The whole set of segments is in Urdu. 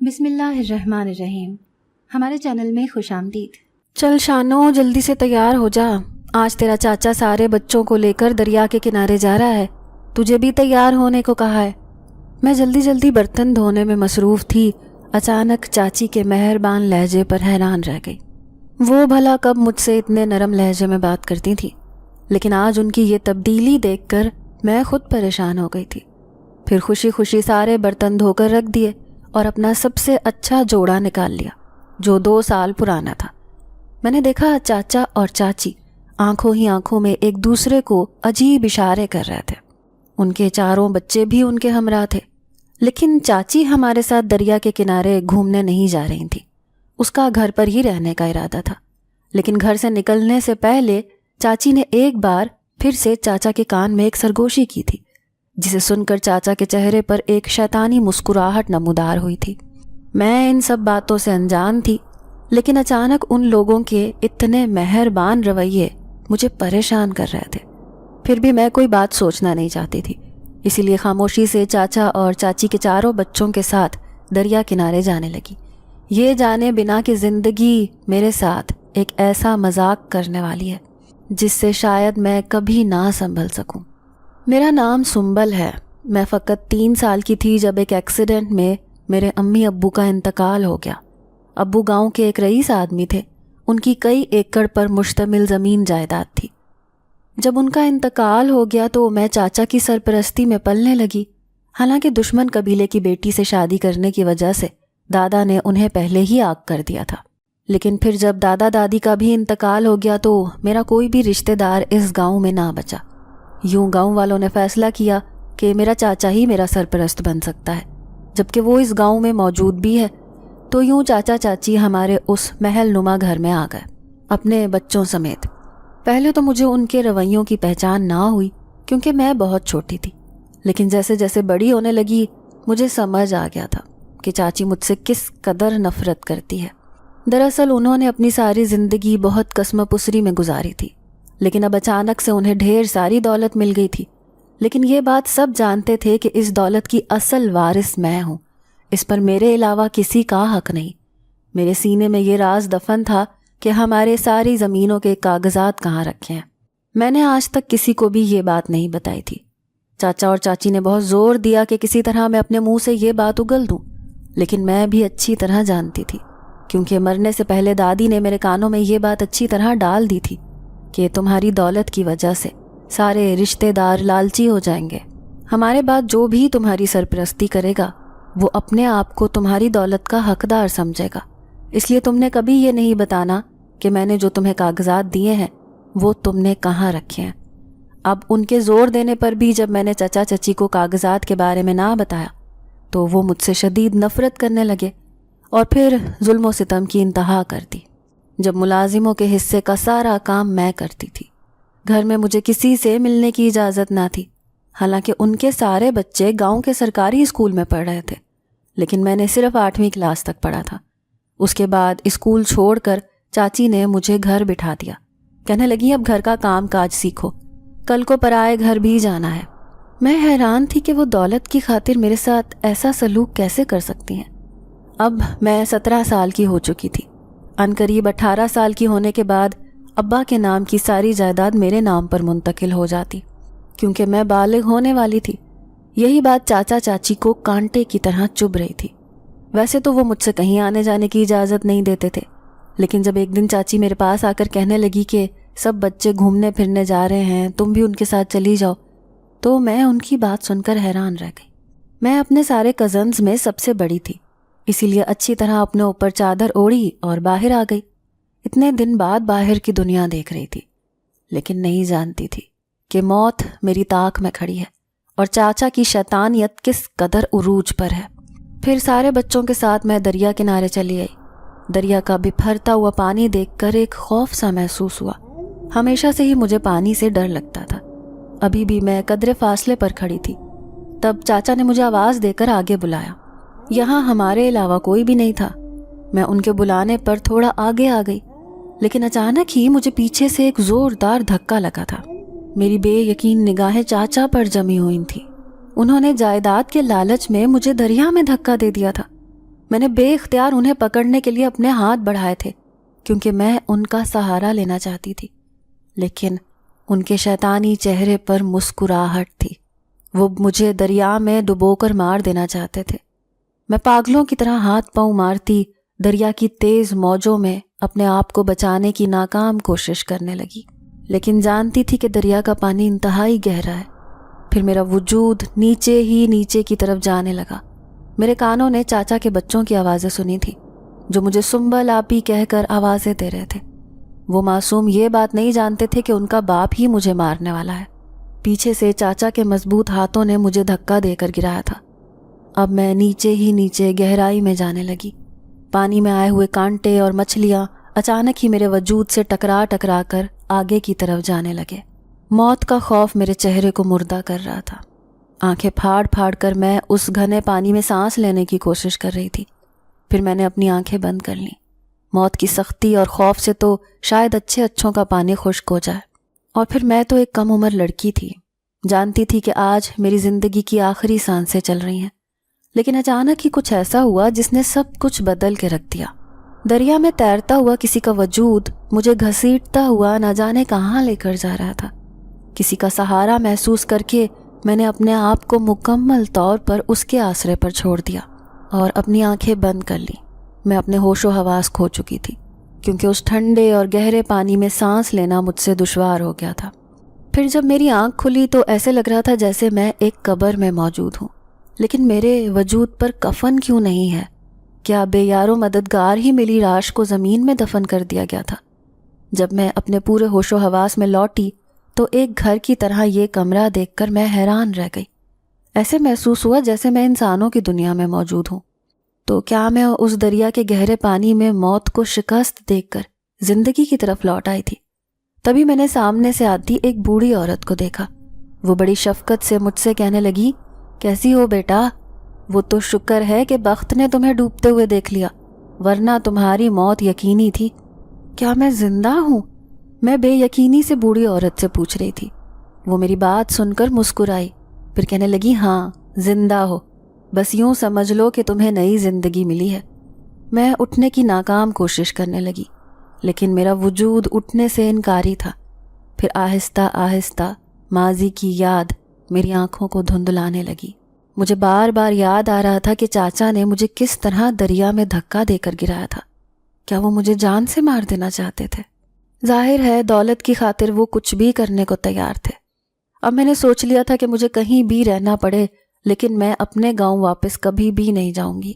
بسم اللہ الرحمن الرحیم. ہمارے چینل میں خوش آمدید. چل شانو جلدی سے تیار ہو جا، آج تیرا چاچا سارے بچوں کو لے کر دریا کے کنارے جا رہا ہے، تجھے بھی تیار ہونے کو کہا ہے۔ میں جلدی جلدی برتن دھونے میں مصروف تھی، اچانک چاچی کے مہربان لہجے پر حیران رہ گئی۔ وہ بھلا کب مجھ سے اتنے نرم لہجے میں بات کرتی تھی، لیکن آج ان کی یہ تبدیلی دیکھ کر میں خود پریشان ہو گئی تھی۔ پھر خوشی خوشی سارے برتن دھو کر رکھ دیے اور اپنا سب سے اچھا جوڑا نکال لیا جو 2 سال پرانا تھا۔ میں نے دیکھا چاچا اور چاچی آنکھوں ہی آنکھوں میں ایک دوسرے کو عجیب اشارے کر رہے تھے۔ ان کے چاروں بچے بھی ان کے ہمراہ تھے، لیکن چاچی ہمارے ساتھ دریا کے کنارے گھومنے نہیں جا رہی تھی۔ اس کا گھر پر ہی رہنے کا ارادہ تھا، لیکن گھر سے نکلنے سے پہلے چاچی نے ایک بار پھر سے چاچا کے کان میں ایک سرگوشی کی تھی، جسے سن کر چاچا کے چہرے پر ایک شیطانی مسکراہٹ نمودار ہوئی تھی۔ میں ان سب باتوں سے انجان تھی، لیکن اچانک ان لوگوں کے اتنے مہربان رویے مجھے پریشان کر رہے تھے۔ پھر بھی میں کوئی بات سوچنا نہیں چاہتی تھی، اسی لیے خاموشی سے چاچا اور چاچی کے چاروں بچوں کے ساتھ دریا کنارے جانے لگی، یہ جانے بنا کہ زندگی میرے ساتھ ایک ایسا مذاق کرنے والی ہے جس سے شاید میں کبھی نہ سنبھل سکوں۔ میرا نام سنبل ہے۔ میں فقط 3 سال کی تھی جب ایک ایکسیڈنٹ میں میرے امی ابو کا انتقال ہو گیا۔ ابو گاؤں کے ایک رئیس آدمی تھے، ان کی کئی ایکڑ پر مشتمل زمین جائیداد تھی۔ جب ان کا انتقال ہو گیا تو میں چاچا کی سرپرستی میں پلنے لگی۔ حالانکہ دشمن قبیلے کی بیٹی سے شادی کرنے کی وجہ سے دادا نے انہیں پہلے ہی آگ کر دیا تھا، لیکن پھر جب دادا دادی کا بھی انتقال ہو گیا تو میرا کوئی بھی رشتہ دار اس گاؤں میں نہ بچا۔ یوں گاؤں والوں نے فیصلہ کیا کہ میرا چاچا ہی میرا سرپرست بن سکتا ہے، جبکہ وہ اس گاؤں میں موجود بھی ہے۔ تو یوں چاچا چاچی ہمارے اس محل نما گھر میں آ گئے اپنے بچوں سمیت۔ پہلے تو مجھے ان کے رویوں کی پہچان نہ ہوئی کیونکہ میں بہت چھوٹی تھی، لیکن جیسے جیسے بڑی ہونے لگی مجھے سمجھ آ گیا تھا کہ چاچی مجھ سے کس قدر نفرت کرتی ہے۔ دراصل انہوں نے اپنی ساری زندگی بہت قسم پسری میں گزاری تھی، لیکن اب اچانک سے انہیں ڈھیر ساری دولت مل گئی تھی۔ لیکن یہ بات سب جانتے تھے کہ اس دولت کی اصل وارث میں ہوں، اس پر میرے علاوہ کسی کا حق نہیں۔ میرے سینے میں یہ راز دفن تھا کہ ہمارے ساری زمینوں کے کاغذات کہاں رکھے ہیں۔ میں نے آج تک کسی کو بھی یہ بات نہیں بتائی تھی۔ چاچا اور چاچی نے بہت زور دیا کہ کسی طرح میں اپنے منہ سے یہ بات اگل دوں، لیکن میں بھی اچھی طرح جانتی تھی، کیونکہ مرنے سے پہلے دادی نے میرے کانوں میں یہ بات اچھی طرح ڈال دی تھی کہ تمہاری دولت کی وجہ سے سارے رشتہ دار لالچی ہو جائیں گے۔ ہمارے بعد جو بھی تمہاری سرپرستی کرے گا وہ اپنے آپ کو تمہاری دولت کا حقدار سمجھے گا، اس لیے تم نے کبھی یہ نہیں بتانا کہ میں نے جو تمہیں کاغذات دیے ہیں وہ تم نے کہاں رکھے ہیں۔ اب ان کے زور دینے پر بھی جب میں نے چچا چچی کو کاغذات کے بارے میں نہ بتایا تو وہ مجھ سے شدید نفرت کرنے لگے اور پھر ظلم و ستم کی انتہا کر دی۔ جب ملازموں کے حصے کا سارا کام میں کرتی تھی، گھر میں مجھے کسی سے ملنے کی اجازت نہ تھی، حالانکہ ان کے سارے بچے گاؤں کے سرکاری اسکول میں پڑھ رہے تھے، لیکن میں نے صرف 8ویں کلاس تک پڑھا تھا۔ اس کے بعد اسکول چھوڑ کر چاچی نے مجھے گھر بٹھا دیا، کہنے لگی اب گھر کا کام کاج سیکھو، کل کو پرائے گھر بھی جانا ہے۔ میں حیران تھی کہ وہ دولت کی خاطر میرے ساتھ ایسا سلوک کیسے کر سکتی ہیں۔ اب میں 17 سال کی ہو چکی تھی۔ عنقریب 18 سال کی ہونے کے بعد ابا کے نام کی ساری جائیداد میرے نام پر منتقل ہو جاتی، کیونکہ میں بالغ ہونے والی تھی۔ یہی بات چاچا چاچی کو کانٹے کی طرح چبھ رہی تھی۔ ویسے تو وہ مجھ سے کہیں آنے جانے کی اجازت نہیں دیتے تھے، لیکن جب ایک دن چاچی میرے پاس آ کر کہنے لگی کہ سب بچے گھومنے پھرنے جا رہے ہیں، تم بھی ان کے ساتھ چلی جاؤ، تو میں ان کی بات سن کر حیران رہ گئی۔ میں اپنے سارے کزنز میں سب سے بڑی تھی، اسی لیے اچھی طرح اپنے اوپر چادر اوڑھی اور باہر آ گئی۔ اتنے دن بعد باہر کی دنیا دیکھ رہی تھی، لیکن نہیں جانتی تھی کہ موت میری طاق میں کھڑی ہے اور چاچا کی شیطانیت کس قدر عروج پر ہے۔ پھر سارے بچوں کے ساتھ میں دریا کنارے چلی آئی۔ دریا کا بپھرتا ہوا پانی دیکھ کر ایک خوف سا محسوس ہوا۔ ہمیشہ سے ہی مجھے پانی سے ڈر لگتا تھا، ابھی بھی میں قدرے فاصلے پر کھڑی تھی۔ تب چاچا نے مجھے آواز دے کر آگے بلایا۔ یہاں ہمارے علاوہ کوئی بھی نہیں تھا۔ میں ان کے بلانے پر تھوڑا آگے آ گئی، لیکن اچانک ہی مجھے پیچھے سے ایک زوردار دھکا لگا تھا۔ میری بے یقین نگاہیں چاچا پر جمی ہوئی تھیں۔ انہوں نے جائیداد کے لالچ میں مجھے دریا میں دھکا دے دیا تھا۔ میں نے بے اختیار انہیں پکڑنے کے لیے اپنے ہاتھ بڑھائے تھے کیونکہ میں ان کا سہارا لینا چاہتی تھی، لیکن ان کے شیطانی چہرے پر مسکراہٹ تھی۔ وہ مجھے دریا میں ڈبو کر مار دینا چاہتے تھے۔ میں پاگلوں کی طرح ہاتھ پاؤں مارتی دریا کی تیز موجوں میں اپنے آپ کو بچانے کی ناکام کوشش کرنے لگی، لیکن جانتی تھی کہ دریا کا پانی انتہائی گہرا ہے۔ پھر میرا وجود نیچے ہی نیچے کی طرف جانے لگا۔ میرے کانوں نے چاچا کے بچوں کی آوازیں سنی تھی جو مجھے سنبل آپی کہہ کر آوازیں دے رہے تھے۔ وہ معصوم یہ بات نہیں جانتے تھے کہ ان کا باپ ہی مجھے مارنے والا ہے۔ پیچھے سے چاچا کے مضبوط ہاتھوں نے مجھے دھکا دے کر گرایا تھا۔ اب میں نیچے ہی نیچے گہرائی میں جانے لگی۔ پانی میں آئے ہوئے کانٹے اور مچھلیاں اچانک ہی میرے وجود سے ٹکرا ٹکرا کر آگے کی طرف جانے لگے۔ موت کا خوف میرے چہرے کو مردہ کر رہا تھا۔ آنکھیں پھاڑ پھاڑ کر میں اس گھنے پانی میں سانس لینے کی کوشش کر رہی تھی۔ پھر میں نے اپنی آنکھیں بند کر لیں۔ موت کی سختی اور خوف سے تو شاید اچھوں کا پانی خشک ہو جائے۔ اور پھر میں تو ایک کم عمر لڑکی تھی، جانتی تھی کہ آج میری زندگی کی آخری سانسیں چل رہی ہیں، لیکن اچانک ہی کچھ ایسا ہوا جس نے سب کچھ بدل کے رکھ دیا۔ دریا میں تیرتا ہوا کسی کا وجود مجھے گھسیٹتا ہوا نہ جانے کہاں لے کر جا رہا تھا۔ کسی کا سہارا محسوس کر کے میں نے اپنے آپ کو مکمل طور پر اس کے آسرے پر چھوڑ دیا اور اپنی آنکھیں بند کر لی۔ میں اپنے ہوش و حواس کھو چکی تھی کیونکہ اس ٹھنڈے اور گہرے پانی میں سانس لینا مجھ سے دشوار ہو گیا تھا۔ پھر جب میری آنکھ کھلی تو ایسے لگ رہا تھا جیسے میں ایک قبر میں موجود ہوں، لیکن میرے وجود پر کفن کیوں نہیں ہے؟ کیا بے یار و مددگار ہی میری لاش کو زمین میں دفن کر دیا گیا تھا؟ جب میں اپنے پورے ہوش و حواس میں لوٹی تو ایک گھر کی طرح یہ کمرہ دیکھ کر میں حیران رہ گئی۔ ایسے محسوس ہوا جیسے میں انسانوں کی دنیا میں موجود ہوں۔ تو کیا میں اس دریا کے گہرے پانی میں موت کو شکست دیکھ کر زندگی کی طرف لوٹ آئی تھی؟ تبھی میں نے سامنے سے آتی ایک بوڑھی عورت کو دیکھا۔ وہ بڑی شفقت سے مجھ سے کہنے لگی، کیسی ہو بیٹا؟ وہ تو شکر ہے کہ بخت نے تمہیں ڈوبتے ہوئے دیکھ لیا، ورنہ تمہاری موت یقینی تھی۔ کیا میں زندہ ہوں؟ میں بے یقینی سے بوڑھی عورت سے پوچھ رہی تھی۔ وہ میری بات سن کر مسکرائی، پھر کہنے لگی، ہاں زندہ ہو، بس یوں سمجھ لو کہ تمہیں نئی زندگی ملی ہے۔ میں اٹھنے کی ناکام کوشش کرنے لگی، لیکن میرا وجود اٹھنے سے انکاری تھا۔ پھر آہستہ آہستہ ماضی کی یاد میری آنکھوں کو دھندلانے لگی۔ مجھے بار بار یاد آ رہا تھا کہ چاچا نے مجھے کس طرح دریا میں دھکا دے کر گرایا تھا۔ کیا وہ مجھے جان سے مار دینا چاہتے تھے؟ ظاہر ہے دولت کی خاطر وہ کچھ بھی کرنے کو تیار تھے۔ اب میں نے سوچ لیا تھا کہ مجھے کہیں بھی رہنا پڑے، لیکن میں اپنے گاؤں واپس کبھی بھی نہیں جاؤں گی۔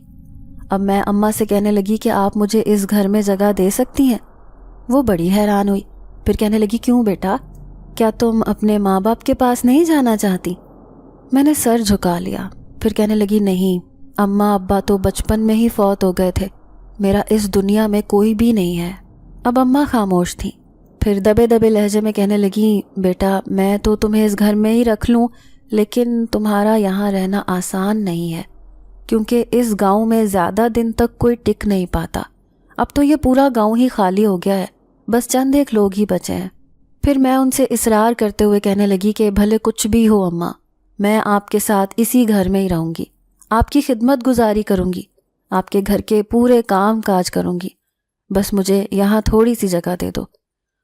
اب میں اماں سے کہنے لگی کہ آپ مجھے اس گھر میں جگہ دے سکتی ہیں؟ وہ بڑی حیران ہوئی، پھر کہنے لگی، کیوں بیٹا، کیا تم اپنے ماں باپ کے پاس نہیں جانا چاہتی؟ میں نے سر جھکا لیا، پھر کہنے لگی، نہیں، اماں ابا تو بچپن میں ہی فوت ہو گئے تھے، میرا اس دنیا میں کوئی بھی نہیں ہے۔ اب اماں خاموش تھیں، پھر دبے دبے لہجے میں کہنے لگی، بیٹا میں تو تمہیں اس گھر میں ہی رکھ لوں، لیکن تمہارا یہاں رہنا آسان نہیں ہے، کیونکہ اس گاؤں میں زیادہ دن تک کوئی ٹک نہیں پاتا۔ اب تو یہ پورا گاؤں ہی خالی ہو گیا ہے، بس چند ایک لوگ ہی بچے ہیں۔ پھر میں ان سے اصرار کرتے ہوئے کہنے لگی کہ بھلے کچھ بھی ہو اماں، میں آپ کے ساتھ اسی گھر میں ہی رہوں گی، آپ کی خدمت گزاری کروں گی، آپ کے گھر کے پورے کام کاج کروں گی، بس مجھے یہاں تھوڑی سی جگہ دے دو۔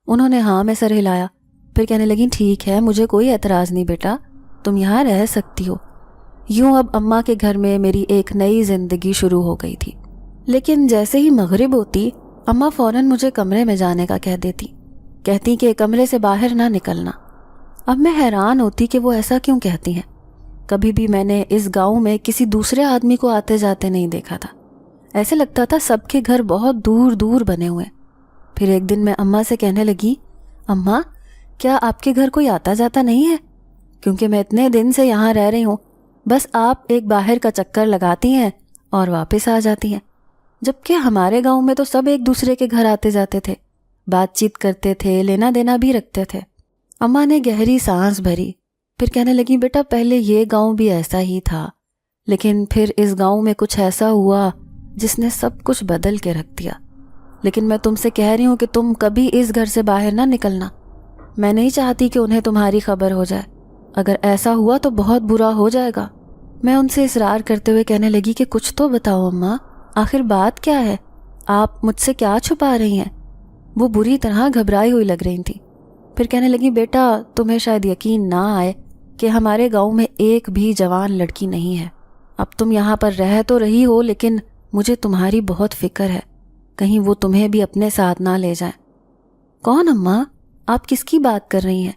انہوں نے ہاں میں سر ہلایا، پھر کہنے لگی، ٹھیک ہے، مجھے کوئی اعتراض نہیں بیٹا، تم یہاں رہ سکتی ہو۔ یوں اب اماں کے گھر میں میری ایک نئی زندگی شروع ہو گئی تھی۔ لیکن جیسے ہی مغرب ہوتی، اماں فوراً مجھے کمرے میں جانے کا کہہ دیتی، کہتی کہ کمرے سے باہر نہ نکلنا۔ اب میں حیران ہوتی کہ وہ ایسا کیوں کہتی ہیں۔ کبھی بھی میں نے اس گاؤں میں کسی دوسرے آدمی کو آتے جاتے نہیں دیکھا تھا، ایسے لگتا تھا سب کے گھر بہت دور دور بنے ہوئے۔ پھر ایک دن میں اماں سے کہنے لگی، اماں کیا آپ کے گھر کوئی آتا جاتا نہیں ہے؟ کیونکہ میں اتنے دن سے یہاں رہ رہی ہوں، بس آپ ایک باہر کا چکر لگاتی ہیں اور واپس آ جاتی ہیں، جبکہ ہمارے گاؤں میں تو سب ایک دوسرے کے گھر آتے جاتے تھے، بات چیت کرتے تھے، لینا دینا بھی رکھتے تھے۔ اماں نے گہری سانس بھری، پھر کہنے لگی، بیٹا پہلے یہ گاؤں بھی ایسا ہی تھا، لیکن پھر اس گاؤں میں کچھ ایسا ہوا جس نے سب کچھ بدل کے رکھ دیا۔ لیکن میں تم سے کہہ رہی ہوں کہ تم کبھی اس گھر سے باہر نہ نکلنا، میں نہیں چاہتی کہ انہیں تمہاری خبر ہو جائے، اگر ایسا ہوا تو بہت برا ہو جائے گا۔ میں ان سے اصرار کرتے ہوئے کہنے لگی کہ کچھ تو بتاؤ اماں، آخر بات کیا ہے؟ آپ مجھ سے کیا چھپا رہی ہیں؟ وہ بری طرح گھبرائی ہوئی لگ رہی تھیں۔ پھر کہنے لگی بیٹا تمہیں شاید یقین نہ آئے کہ ہمارے گاؤں میں ایک بھی جوان لڑکی نہیں ہے۔ اب تم یہاں پر رہ تو رہی ہو لیکن مجھے تمہاری بہت فکر ہے، کہیں وہ تمہیں بھی اپنے ساتھ نہ لے جائیں۔ کون اماں؟ آپ کس کی بات کر رہی ہیں؟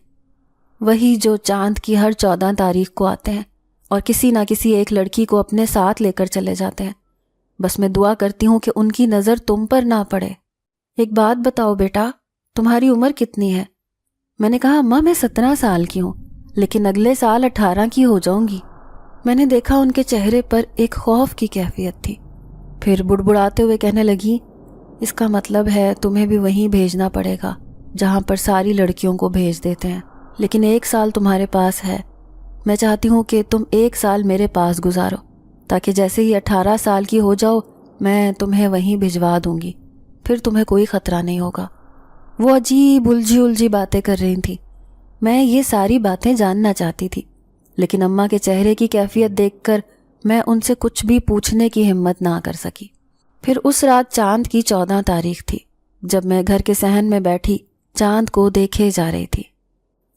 وہی جو چاند کی ہر 14 تاریخ کو آتے ہیں اور کسی نہ کسی ایک لڑکی کو اپنے ساتھ لے کر چلے جاتے ہیں۔ بس میں دعا کرتی ہوں کہ ان کی نظر تم پر نہ پڑے۔ ایک بات بتاؤ بیٹا، تمہاری عمر کتنی ہے؟ میں نے کہا اماں میں 17 سال کی ہوں، لیکن اگلے سال 18 کی ہو جاؤں گی۔ میں نے دیکھا ان کے چہرے پر ایک خوف کی کیفیت تھی۔ پھر بڑبڑاتے ہوئے کہنے لگی اس کا مطلب ہے تمہیں بھی وہیں بھیجنا پڑے گا جہاں پر ساری لڑکیوں کو بھیج دیتے ہیں، لیکن 1 سال تمہارے پاس ہے۔ میں چاہتی ہوں کہ تم 1 سال میرے پاس گزارو تاکہ جیسے ہی 18 سال کی ہو جاؤ میں تمہیں وہیں بھجوا دوں گی، پھر تمہیں کوئی خطرہ نہیں ہوگا۔ وہ عجیب الجھی باتیں کر رہی تھی۔ میں یہ ساری باتیں جاننا چاہتی تھی، لیکن اماں کے چہرے کی کیفیت دیکھ کر میں ان سے کچھ بھی پوچھنے کی ہمت نہ کر سکی۔ پھر اس رات چاند کی 14 تاریخ تھی، جب میں گھر کے صحن میں بیٹھی چاند کو دیکھے جا رہی تھی۔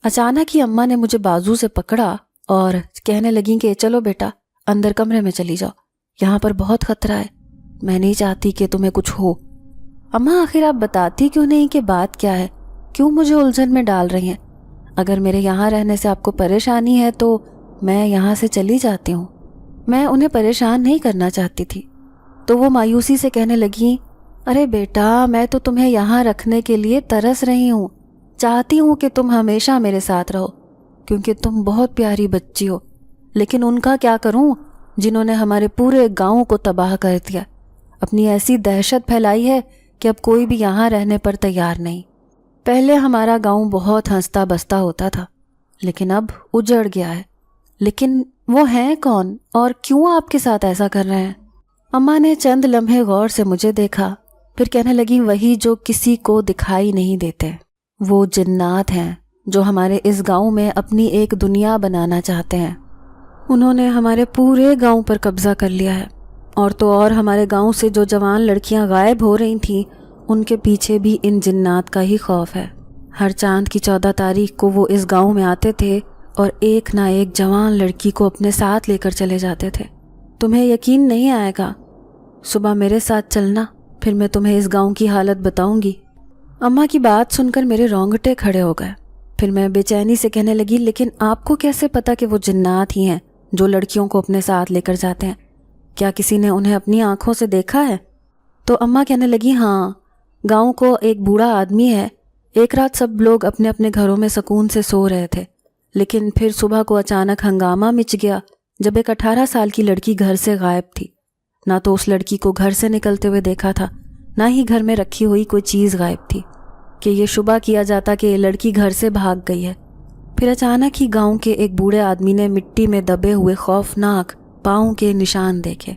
اچانک ہی اماں نے مجھے بازو سے پکڑا اور کہنے لگیں کہ چلو بیٹا اندر کمرے میں چلی جاؤ، یہاں پر بہت خطرہ ہے، میں نہیں چاہتی کہ تمہیں کچھ ہو۔ اماں آخر آپ بتاتی کیوں نہیں کہ بات کیا ہے؟ کیوں مجھے الجھن میں ڈال رہی ہیں؟ اگر میرے یہاں رہنے سے آپ کو پریشانی ہے تو میں یہاں سے چلی جاتی ہوں۔ میں انہیں پریشان نہیں کرنا چاہتی تھی۔ تو وہ مایوسی سے کہنے لگیں ارے بیٹا میں تو تمہیں یہاں رکھنے کے لیے ترس رہی ہوں، چاہتی ہوں کہ تم ہمیشہ میرے ساتھ رہو کیونکہ تم بہت پیاری بچی ہو، لیکن ان کا کیا کروں جنہوں نے ہمارے پورے گاؤں کو تباہ کر دیا، اپنی ایسی دہشت پھیلائی ہے کہ اب کوئی بھی یہاں رہنے پر تیار نہیں۔ پہلے ہمارا گاؤں بہت ہنستا بستا ہوتا تھا، لیکن اب اجڑ گیا ہے۔ لیکن وہ ہیں کون اور کیوں آپ کے ساتھ ایسا کر رہے ہیں؟ اماں نے چند لمحے غور سے مجھے دیکھا، پھر کہنے لگی وہی جو کسی کو دکھائی نہیں دیتے، وہ جنات ہیں جو ہمارے اس گاؤں میں اپنی ایک دنیا بنانا چاہتے ہیں۔ انہوں نے ہمارے پورے گاؤں پر قبضہ کر لیا ہے، اور تو اور ہمارے گاؤں سے جو جوان لڑکیاں غائب ہو رہی تھیں ان کے پیچھے بھی ان جنات کا ہی خوف ہے۔ ہر چاند کی 14 تاریخ کو وہ اس گاؤں میں آتے تھے اور ایک نہ ایک جوان لڑکی کو اپنے ساتھ لے کر چلے جاتے تھے۔ تمہیں یقین نہیں آئے گا، صبح میرے ساتھ چلنا، پھر میں تمہیں اس گاؤں کی حالت بتاؤں گی۔ اماں کی بات سن کر میرے رونگٹے کھڑے ہو گئے۔ پھر میں بے چینی سے کہنے لگی لیکن آپ کو کیسے پتا کہ وہ جنات ہی ہیں جو لڑکیوں کو اپنے ساتھ لے کر جاتے ہیں؟ کیا کسی نے انہیں اپنی آنکھوں سے دیکھا ہے؟ تو اماں کہنے لگی ہاں، گاؤں کو ایک بوڑھا آدمی ہے، ایک رات سب لوگ اپنے اپنے گھروں میں سکون سے سو رہے تھے، لیکن پھر صبح کو اچانک ہنگامہ مچ گیا جب ایک 18 سال کی لڑکی گھر سے غائب تھی۔ نہ تو اس لڑکی کو گھر سے نکلتے ہوئے دیکھا تھا، نہ ہی گھر میں رکھی ہوئی کوئی چیز غائب تھی کہ یہ شبہ کیا جاتا کہ یہ لڑکی گھر سے بھاگ گئی ہے۔ پھر اچانک ہی گاؤں کے ایک بوڑھے آدمی نے مٹی میں دبے ہوئے خوفناک پاؤں کے نشان دیکھے۔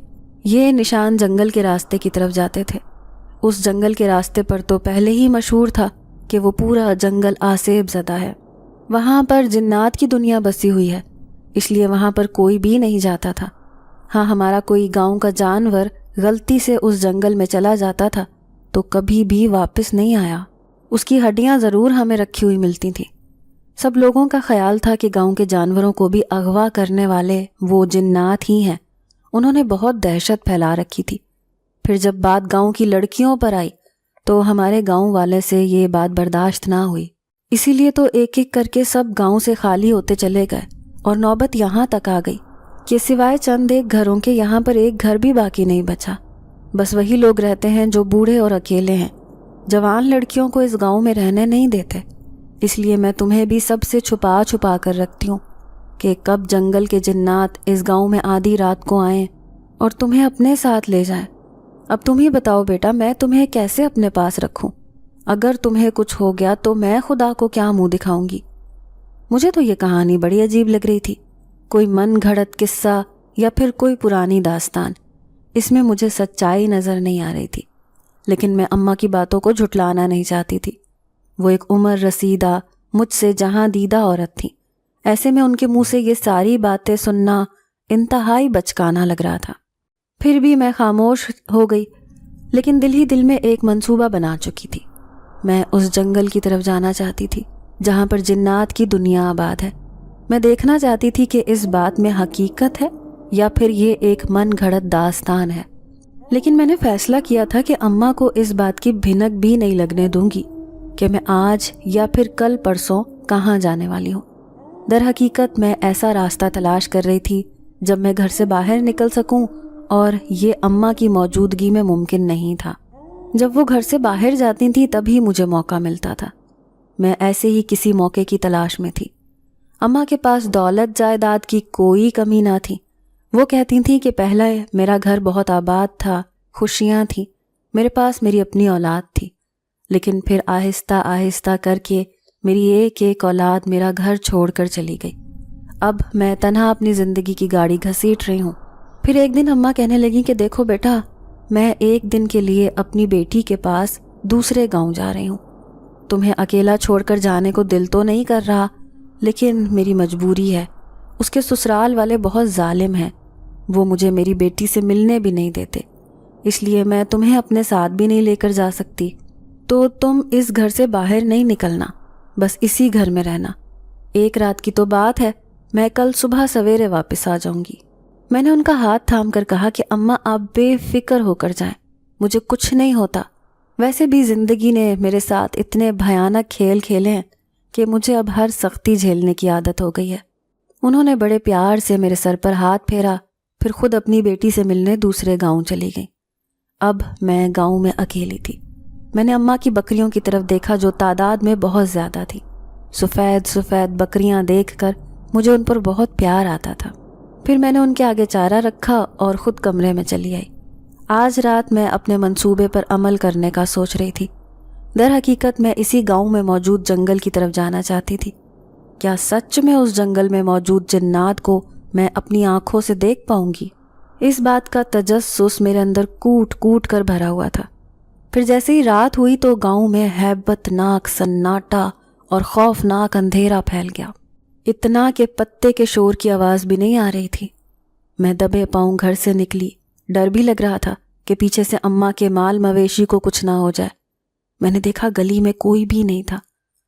یہ نشان جنگل کے راستے کی طرف جاتے تھے۔ اس جنگل کے راستے پر تو پہلے ہی مشہور تھا کہ وہ پورا جنگل آسیب زدہ ہے، وہاں پر جنات کی دنیا بسی ہوئی ہے، اس لیے وہاں پر کوئی بھی نہیں جاتا تھا۔ ہاں ہمارا کوئی گاؤں کا جانور غلطی سے اس جنگل میں چلا جاتا تھا تو کبھی بھی واپس نہیں آیا، اس کی ہڈیاں ضرور ہمیں رکھی ہوئی ملتی تھیں۔ سب لوگوں کا خیال تھا کہ گاؤں کے جانوروں کو بھی اغوا کرنے والے وہ جنات ہی ہیں، انہوں نے بہت دہشت پھیلا رکھی تھی۔ پھر جب بات گاؤں کی لڑکیوں پر آئی تو ہمارے گاؤں والے سے یہ بات برداشت نہ ہوئی، اسی لیے تو ایک ایک کر کے سب گاؤں سے خالی ہوتے چلے گئے اور نوبت یہاں تک آ گئی کہ سوائے چند ایک گھروں کے یہاں پر ایک گھر بھی باقی نہیں بچا۔ بس وہی لوگ رہتے ہیں جو بوڑھے اور اکیلے ہیں، جوان لڑکیوں کو اس گاؤں میں رہنے نہیں دیتے۔ اس لیے میں تمہیں بھی سب سے چھپا چھپا کر رکھتی ہوں کہ کب جنگل کے جنات اس گاؤں میں آدھی رات کو آئیں اور تمہیں اپنے ساتھ لے جائیں۔ اب تم ہی بتاؤ بیٹا میں تمہیں کیسے اپنے پاس رکھوں؟ اگر تمہیں کچھ ہو گیا تو میں خدا کو کیا منہ دکھاؤں گی؟ مجھے تو یہ کہانی بڑی عجیب لگ رہی تھی، کوئی من گھڑت قصہ یا پھر کوئی پرانی داستان، اس میں مجھے سچائی نظر نہیں آ رہی تھی۔ لیکن میں اماں کی باتوں کو جھٹلانا نہیں چاہتی تھی، وہ ایک عمر رسیدہ مجھ سے جہاں دیدہ عورت تھی، ایسے میں ان کے منہ سے یہ ساری باتیں سننا انتہائی بچکانہ لگ رہا تھا۔ پھر بھی میں خاموش ہو گئی، لیکن دل ہی دل میں ایک منصوبہ بنا چکی تھی۔ میں اس جنگل کی طرف جانا چاہتی تھی جہاں پر جنات کی دنیا آباد ہے۔ میں دیکھنا چاہتی تھی کہ اس بات میں حقیقت ہے یا پھر یہ ایک من گھڑت داستان ہے۔ لیکن میں نے فیصلہ کیا تھا کہ اماں کو اس بات کی بھنک بھی نہیں لگنے دوں گی کہ میں آج یا پھر کل پرسوں کہاں جانے والی ہوں۔ در حقیقت میں ایسا راستہ تلاش کر رہی تھی جب میں گھر سے باہر نکل سکوں، اور یہ اماں کی موجودگی میں ممکن نہیں تھا۔ جب وہ گھر سے باہر جاتی تھیں تبھی مجھے موقع ملتا تھا۔ میں ایسے ہی کسی موقع کی تلاش میں تھی۔ اماں کے پاس دولت جائیداد کی کوئی کمی نہ تھی۔ وہ کہتی تھیں کہ پہلے میرا گھر بہت آباد تھا، خوشیاں تھیں، میرے پاس میری اپنی اولاد تھی، لیکن پھر آہستہ آہستہ کر کے میری ایک ایک اولاد میرا گھر چھوڑ کر چلی گئی۔ اب میں تنہا اپنی زندگی کی گاڑی گھسیٹ رہی ہوں۔ پھر ایک دن اماں کہنے لگیں کہ دیکھو بیٹا، میں ایک دن کے لیے اپنی بیٹی کے پاس دوسرے گاؤں جا رہی ہوں۔ تمہیں اکیلا چھوڑ کر جانے کو دل تو نہیں کر رہا، لیکن میری مجبوری ہے۔ اس کے سسرال والے بہت ظالم ہیں، وہ مجھے میری بیٹی سے ملنے بھی نہیں دیتے، اس لیے میں تمہیں اپنے ساتھ بھی نہیں لے کر جا سکتی۔ تو تم اس گھر سے باہر نہیں نکلنا، بس اسی گھر میں رہنا۔ ایک رات کی تو بات ہے، میں کل صبح سویرے واپس آ جاؤں گی۔ میں نے ان کا ہاتھ تھام کر کہا کہ اماں آپ بے فکر ہو کر جائیں، مجھے کچھ نہیں ہوتا۔ ویسے بھی زندگی نے میرے ساتھ اتنے بھیانک کھیل کھیلے ہیں کہ مجھے اب ہر سختی جھیلنے کی عادت ہو گئی ہے۔ انہوں نے بڑے پیار سے میرے سر پر ہاتھ پھیرا، پھر خود اپنی بیٹی سے ملنے دوسرے گاؤں چلی گئیں۔ اب میں گاؤں میں اکیلی تھی۔ میں نے اماں کی بکریوں کی طرف دیکھا جو تعداد میں بہت زیادہ تھی۔ سفید سفید بکریاں دیکھ کر مجھے ان پر بہت پیار آتا تھا۔ پھر میں نے ان کے آگے چارہ رکھا اور خود کمرے میں چلی آئی۔ آج رات میں اپنے منصوبے پر عمل کرنے کا سوچ رہی تھی۔ در حقیقت میں اسی گاؤں میں موجود جنگل کی طرف جانا چاہتی تھی۔ کیا سچ میں اس جنگل میں موجود جنات کو میں اپنی آنکھوں سے دیکھ پاؤں گی؟ اس بات کا تجسس میرے اندر کوٹ کوٹ کر بھرا ہوا تھا۔ پھر جیسے ہی رات ہوئی تو گاؤں میں ہیبت ناک سناٹا اور خوفناک اندھیرا پھیل گیا، اتنا کہ پتے کے شور کی آواز بھی نہیں آ رہی تھی۔ میں دبے پاؤں گھر سے نکلی، ڈر بھی لگ رہا تھا کہ پیچھے سے اماں کے مال مویشی کو کچھ نہ ہو جائے۔ میں نے دیکھا گلی میں کوئی بھی نہیں تھا۔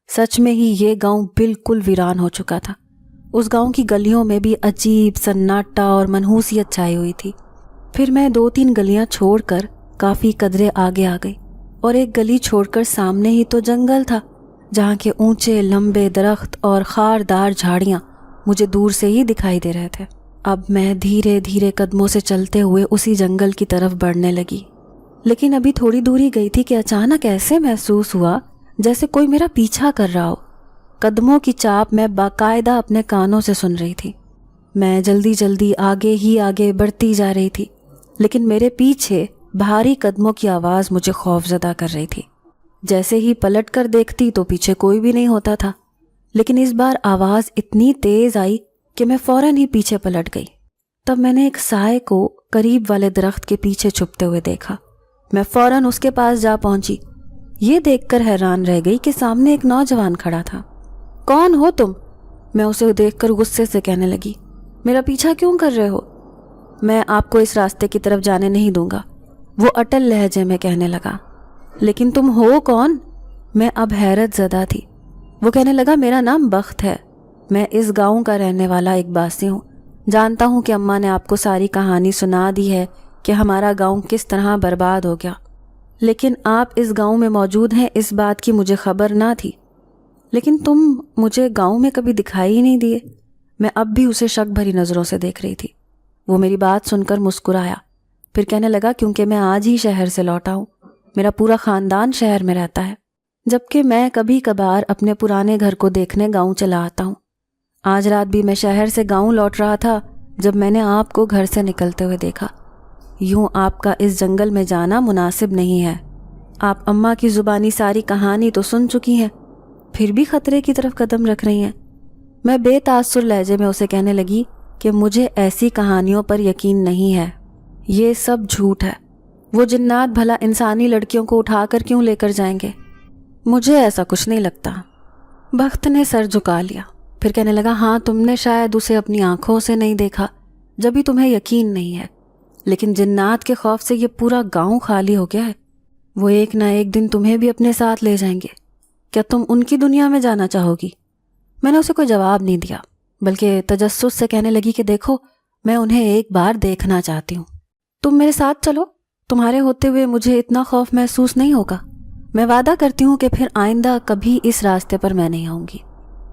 سچ میں ہی یہ گاؤں بالکل ویران ہو چکا تھا۔ اس گاؤں کی گلیوں میں بھی عجیب سناٹا اور منحوسیت چھائی ہوئی تھی۔ پھر میں 2-3 گلیاں چھوڑ کر کافی قدرے آگے آ گئی، اور ایک گلی چھوڑ کر سامنے ہی تو جنگل تھا، جہاں کے اونچے لمبے درخت اور خاردار جھاڑیاں مجھے دور سے ہی دکھائی دے رہے تھے۔ اب میں دھیرے دھیرے قدموں سے چلتے ہوئے اسی جنگل کی طرف بڑھنے لگی، لیکن ابھی تھوڑی دوری گئی تھی کہ اچانک ایسے محسوس ہوا جیسے کوئی میرا پیچھا کر رہا ہو۔ قدموں کی چاپ میں باقاعدہ اپنے کانوں سے سن رہی تھی۔ میں جلدی جلدی آگے ہی آگے بڑھتی جا رہی تھی، لیکن میرے پیچھے بھاری قدموں کی آواز مجھے خوفزدہ کر رہی تھی۔ جیسے ہی پلٹ کر دیکھتی تو پیچھے کوئی بھی نہیں ہوتا تھا، لیکن اس بار آواز اتنی تیز آئی کہ میں فوراً ہی پیچھے پلٹ گئی۔ تب میں نے ایک سائے کو قریب والے درخت کے پیچھے چھپتے ہوئے دیکھا۔ میں فوراً اس کے پاس جا پہنچی۔ یہ دیکھ کر حیران رہ گئی کہ سامنے ایک نوجوان کھڑا تھا۔ کون ہو تم؟ میں اسے دیکھ کر غصے سے کہنے لگی، میرا پیچھا کیوں کر رہے ہو؟ میں آپ کو اس راستے کی طرف جانے نہیں دوں گا، وہ اٹل لہجے میں کہنے لگا۔ لیکن تم ہو کون؟ میں اب حیرت زدہ تھی۔ وہ کہنے لگا، میرا نام بخت ہے، میں اس گاؤں کا رہنے والا ایک باسی ہوں۔ جانتا ہوں کہ اماں نے آپ کو ساری کہانی سنا دی ہے کہ ہمارا گاؤں کس طرح برباد ہو گیا، لیکن آپ اس گاؤں میں موجود ہیں اس بات کی مجھے خبر نہ تھی۔ لیکن تم مجھے گاؤں میں کبھی دکھائی ہی نہیں دیے۔ میں اب بھی اسے شک بھری نظروں سے دیکھ رہی تھی۔ وہ میری بات سن کر مسکرایا، پھر کہنے لگا، کیونکہ میں آج ہی شہر سے لوٹا ہوں، میرا پورا خاندان شہر میں رہتا ہے، جبکہ میں کبھی کبھار اپنے پرانے گھر کو دیکھنے گاؤں چلا آتا ہوں۔ آج رات بھی میں شہر سے گاؤں لوٹ رہا تھا جب میں نے آپ کو گھر سے نکلتے ہوئے دیکھا۔ یوں آپ کا اس جنگل میں جانا مناسب نہیں ہے۔ آپ اماں کی زبانی ساری کہانی تو سن چکی ہیں، پھر بھی خطرے کی طرف قدم رکھ رہی ہیں۔ میں بے تاثر لہجے میں اسے کہنے لگی کہ مجھے ایسی کہانیوں پر یقین نہیں ہے، یہ سب جھوٹ ہے۔ وہ جنات بھلا انسانی لڑکیوں کو اٹھا کر کیوں لے کر جائیں گے؟ مجھے ایسا کچھ نہیں لگتا۔ بخت نے سر جھکا لیا، پھر کہنے لگا، ہاں تم نے شاید اسے اپنی آنکھوں سے نہیں دیکھا، جبھی تمہیں یقین نہیں ہے، لیکن جنات کے خوف سے یہ پورا گاؤں خالی ہو گیا ہے. وہ ایک نہ ایک دن تمہیں بھی اپنے ساتھ لے جائیں گے. کیا تم ان کی دنیا میں جانا چاہو گی؟ میں نے اسے کوئی جواب نہیں دیا، بلکہ تجسس سے کہنے لگی کہ دیکھو، میں انہیں ایک بار دیکھنا چاہتی ہوں. تم میرے ساتھ چلو، تمہارے ہوتے ہوئے مجھے اتنا خوف محسوس نہیں ہوگا. میں وعدہ کرتی ہوں کہ پھر آئندہ کبھی اس راستے پر میں نہیں آؤں گی.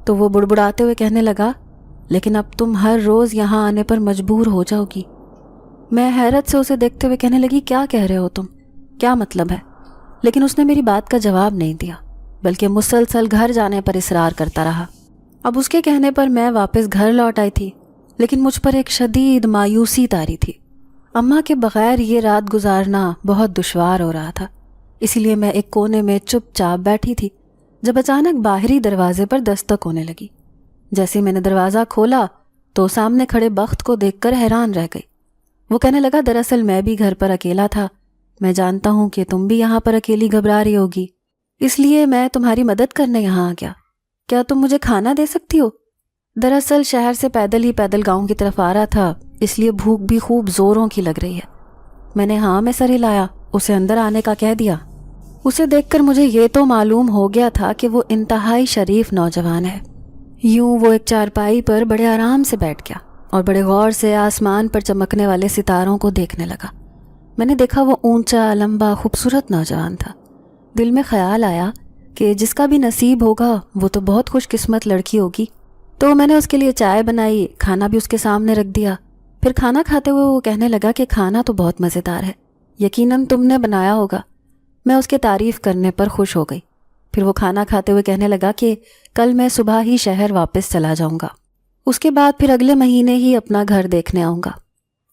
تو وہ بڑبڑاتے ہوئے کہنے لگا، لیکن اب تم ہر روز یہاں آنے پر مجبور ہو جاؤ گی. میں حیرت سے اسے دیکھتے ہوئے کہنے لگی، کیا کہہ رہے ہو تم؟ کیا مطلب ہے؟ لیکن اس نے میری بات کا جواب نہیں دیا، بلکہ مسلسل گھر جانے پر اصرار کرتا رہا. اب اس کے کہنے پر میں واپس گھر لوٹ آئی تھی، لیکن مجھ پر ایک شدید مایوسی طاری تھی. اماں کے بغیر یہ رات گزارنا بہت دشوار ہو رہا تھا، اسی لیے میں ایک کونے میں چپ چاپ بیٹھی تھی جب اچانک باہری دروازے پر دستک ہونے لگی. جیسے میں نے دروازہ کھولا تو سامنے کھڑے بخت کو دیکھ کر حیران رہ گئی. وہ کہنے لگا، دراصل میں بھی گھر پر اکیلا تھا. میں جانتا ہوں کہ تم بھی یہاں پر اکیلی گھبرا رہی ہوگی، اس لیے میں تمہاری مدد کرنے یہاں آ گیا. کیا تم مجھے کھانا دے سکتی ہو؟ دراصل شہر سے پیدل گاؤں کی طرف آ رہا تھا، اس لیے بھوک بھی خوب زوروں کی لگ رہی ہے. میں نے ہاں میں سر ہلایا، اسے اندر آنے کا کہہ دیا. اسے دیکھ کر مجھے یہ تو معلوم ہو گیا تھا کہ وہ انتہائی شریف نوجوان ہے. یوں وہ ایک چارپائی پر بڑے آرام سے بیٹھ گیا اور بڑے غور سے آسمان پر چمکنے والے ستاروں کو دیکھنے لگا. میں نے دیکھا وہ اونچا، لمبا، خوبصورت نوجوان تھا. دل میں خیال آیا کہ جس کا بھی نصیب ہوگا وہ تو بہت خوش قسمت لڑکی ہوگی. تو میں نے اس کے لیے چائے بنائی، کھانا بھی اس کے سامنے رکھ دیا. پھر کھانا کھاتے ہوئے وہ کہنے لگا کہ کھانا تو بہت مزیدار ہے، یقیناً تم نے بنایا ہوگا. میں اس کے تعریف کرنے پر خوش ہو گئی. پھر وہ کھانا کھاتے ہوئے کہنے لگا کہ کل میں صبح ہی شہر واپس چلا جاؤں گا. اس کے بعد پھر اگلے مہینے ہی اپنا گھر دیکھنے آؤں گا.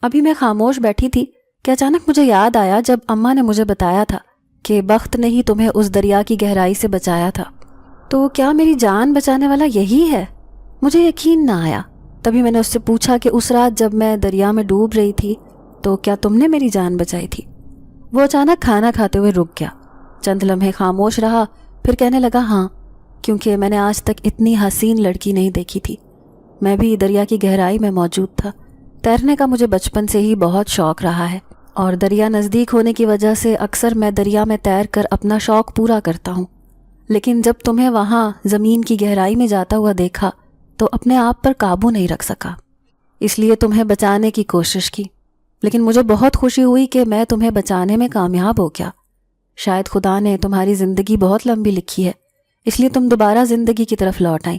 ابھی میں خاموش بیٹھی تھی کہ اچانک مجھے یاد آیا جب اماں نے مجھے بتایا تھا کہ بخت نے ہی تمہیں اس دریا کی گہرائی سے بچایا تھا. تو کیا میری جان بچانے والا یہی ہے؟ مجھے یقین نہ آیا. تبھی میں نے اس سے پوچھا کہ اس رات جب میں دریا میں ڈوب رہی تھی تو کیا تم نے میری جان بچائی تھی؟ وہ اچانک کھانا کھاتے ہوئے رک گیا، چند لمحے خاموش رہا، پھر کہنے لگا، ہاں، کیونکہ میں نے آج تک اتنی حسین لڑکی نہیں دیکھی تھی. میں بھی دریا کی گہرائی میں موجود تھا. تیرنے کا مجھے بچپن سے ہی بہت شوق رہا ہے، اور دریا نزدیک ہونے کی وجہ سے اکثر میں دریا میں تیر کر اپنا شوق پورا کرتا ہوں. لیکن جب تمہیں وہاں زمین کی گہرائی میں جاتا ہوا دیکھا تو اپنے آپ پر قابو نہیں رکھ سکا، اس لیے تمہیں بچانے کی کوشش کی. لیکن مجھے بہت خوشی ہوئی کہ میں تمہیں بچانے میں کامیاب ہو گیا. شاید خدا نے تمہاری زندگی بہت لمبی لکھی ہے، اس لیے تم دوبارہ زندگی کی طرف لوٹ آئیں.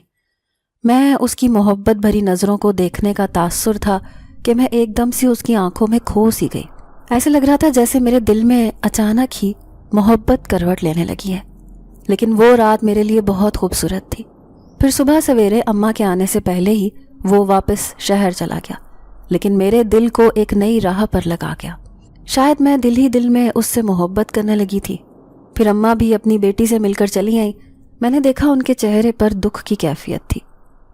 میں اس کی محبت بھری نظروں کو دیکھنے کا تاثر تھا کہ میں ایک دم سے اس کی آنکھوں میں کھو سی گئی. ایسے لگ رہا تھا جیسے میرے دل میں اچانک ہی محبت کروٹ لینے لگی ہے. لیکن وہ رات میرے لیے بہت خوبصورت تھی. پھر صبح سویرے اماں کے آنے سے پہلے ہی وہ واپس شہر چلا گیا، لیکن میرے دل کو ایک نئی راہ پر لگا گیا. شاید میں دل ہی دل میں اس سے محبت کرنے لگی تھی. پھر اماں بھی اپنی بیٹی سے مل کر چلی آئیں. میں نے دیکھا ان کے چہرے پر دکھ کی کیفیت تھی.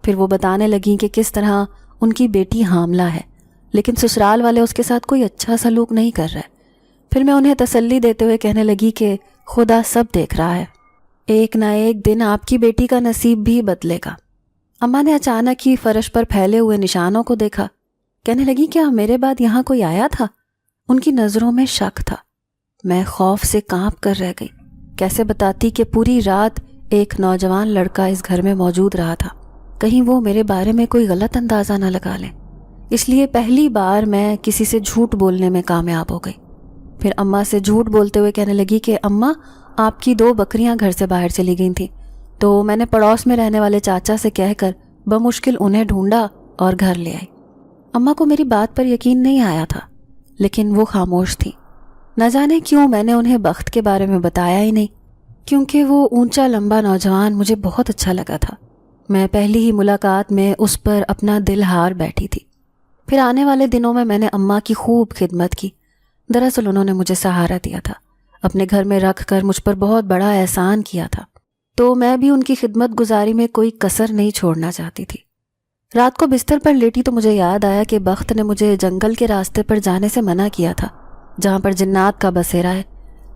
پھر وہ بتانے لگیں کہ کس طرح ان کی بیٹی حاملہ ہے، لیکن سسرال والے اس کے ساتھ کوئی اچھا سلوک نہیں کر رہے. پھر میں انہیں تسلی دیتے ہوئے کہنے لگی کہ خدا سب دیکھ رہا ہے، ایک نہ ایک دن آپ کی بیٹی کا نصیب بھی بدلے گا. اماں نے اچانک ہی فرش پر پھیلے ہوئے نشانوں کو دیکھا. کہنے لگی، کیا میرے بعد یہاں کوئی آیا تھا؟ ان کی نظروں میں شک تھا. میں خوف سے کانپ کر رہ گئی. کیسے بتاتی کہ پوری رات ایک نوجوان لڑکا اس گھر میں موجود رہا تھا، کہیں وہ میرے بارے میں کوئی غلط اندازہ نہ لگا لیں. اس لیے پہلی بار میں کسی سے جھوٹ بولنے میں کامیاب ہو گئی. پھر اماں سے جھوٹ بولتے ہوئے کہنے لگی کہ اماں، آپ کی 2 بکریاں گھر سے باہر چلی گئی تھیں، تو میں نے پڑوس میں رہنے والے چاچا سے کہہ کر بمشکل انہیں ڈھونڈا اور گھر لے آئی. اماں کو میری بات پر یقین نہیں آیا تھا، لیکن وہ خاموش تھی. نہ جانے کیوں میں نے انہیں بخت کے بارے میں بتایا ہی نہیں، کیونکہ وہ اونچا لمبا نوجوان مجھے بہت اچھا لگا تھا. میں پہلی ہی ملاقات میں اس پر اپنا دل ہار بیٹھی تھی. پھر آنے والے دنوں میں نے اماں کی خوب خدمت کی. دراصل انہوں نے مجھے سہارا دیا تھا، اپنے گھر میں رکھ کر مجھ پر بہت بڑا احسان کیا تھا، تو میں بھی ان کی خدمت گزاری میں کوئی کسر نہیں چھوڑنا چاہتی تھی. رات کو بستر پر لیٹی تو مجھے یاد آیا کہ بخت نے مجھے جنگل کے راستے پر جانے سے منع کیا تھا جہاں پر جنات کا بسیرا ہے.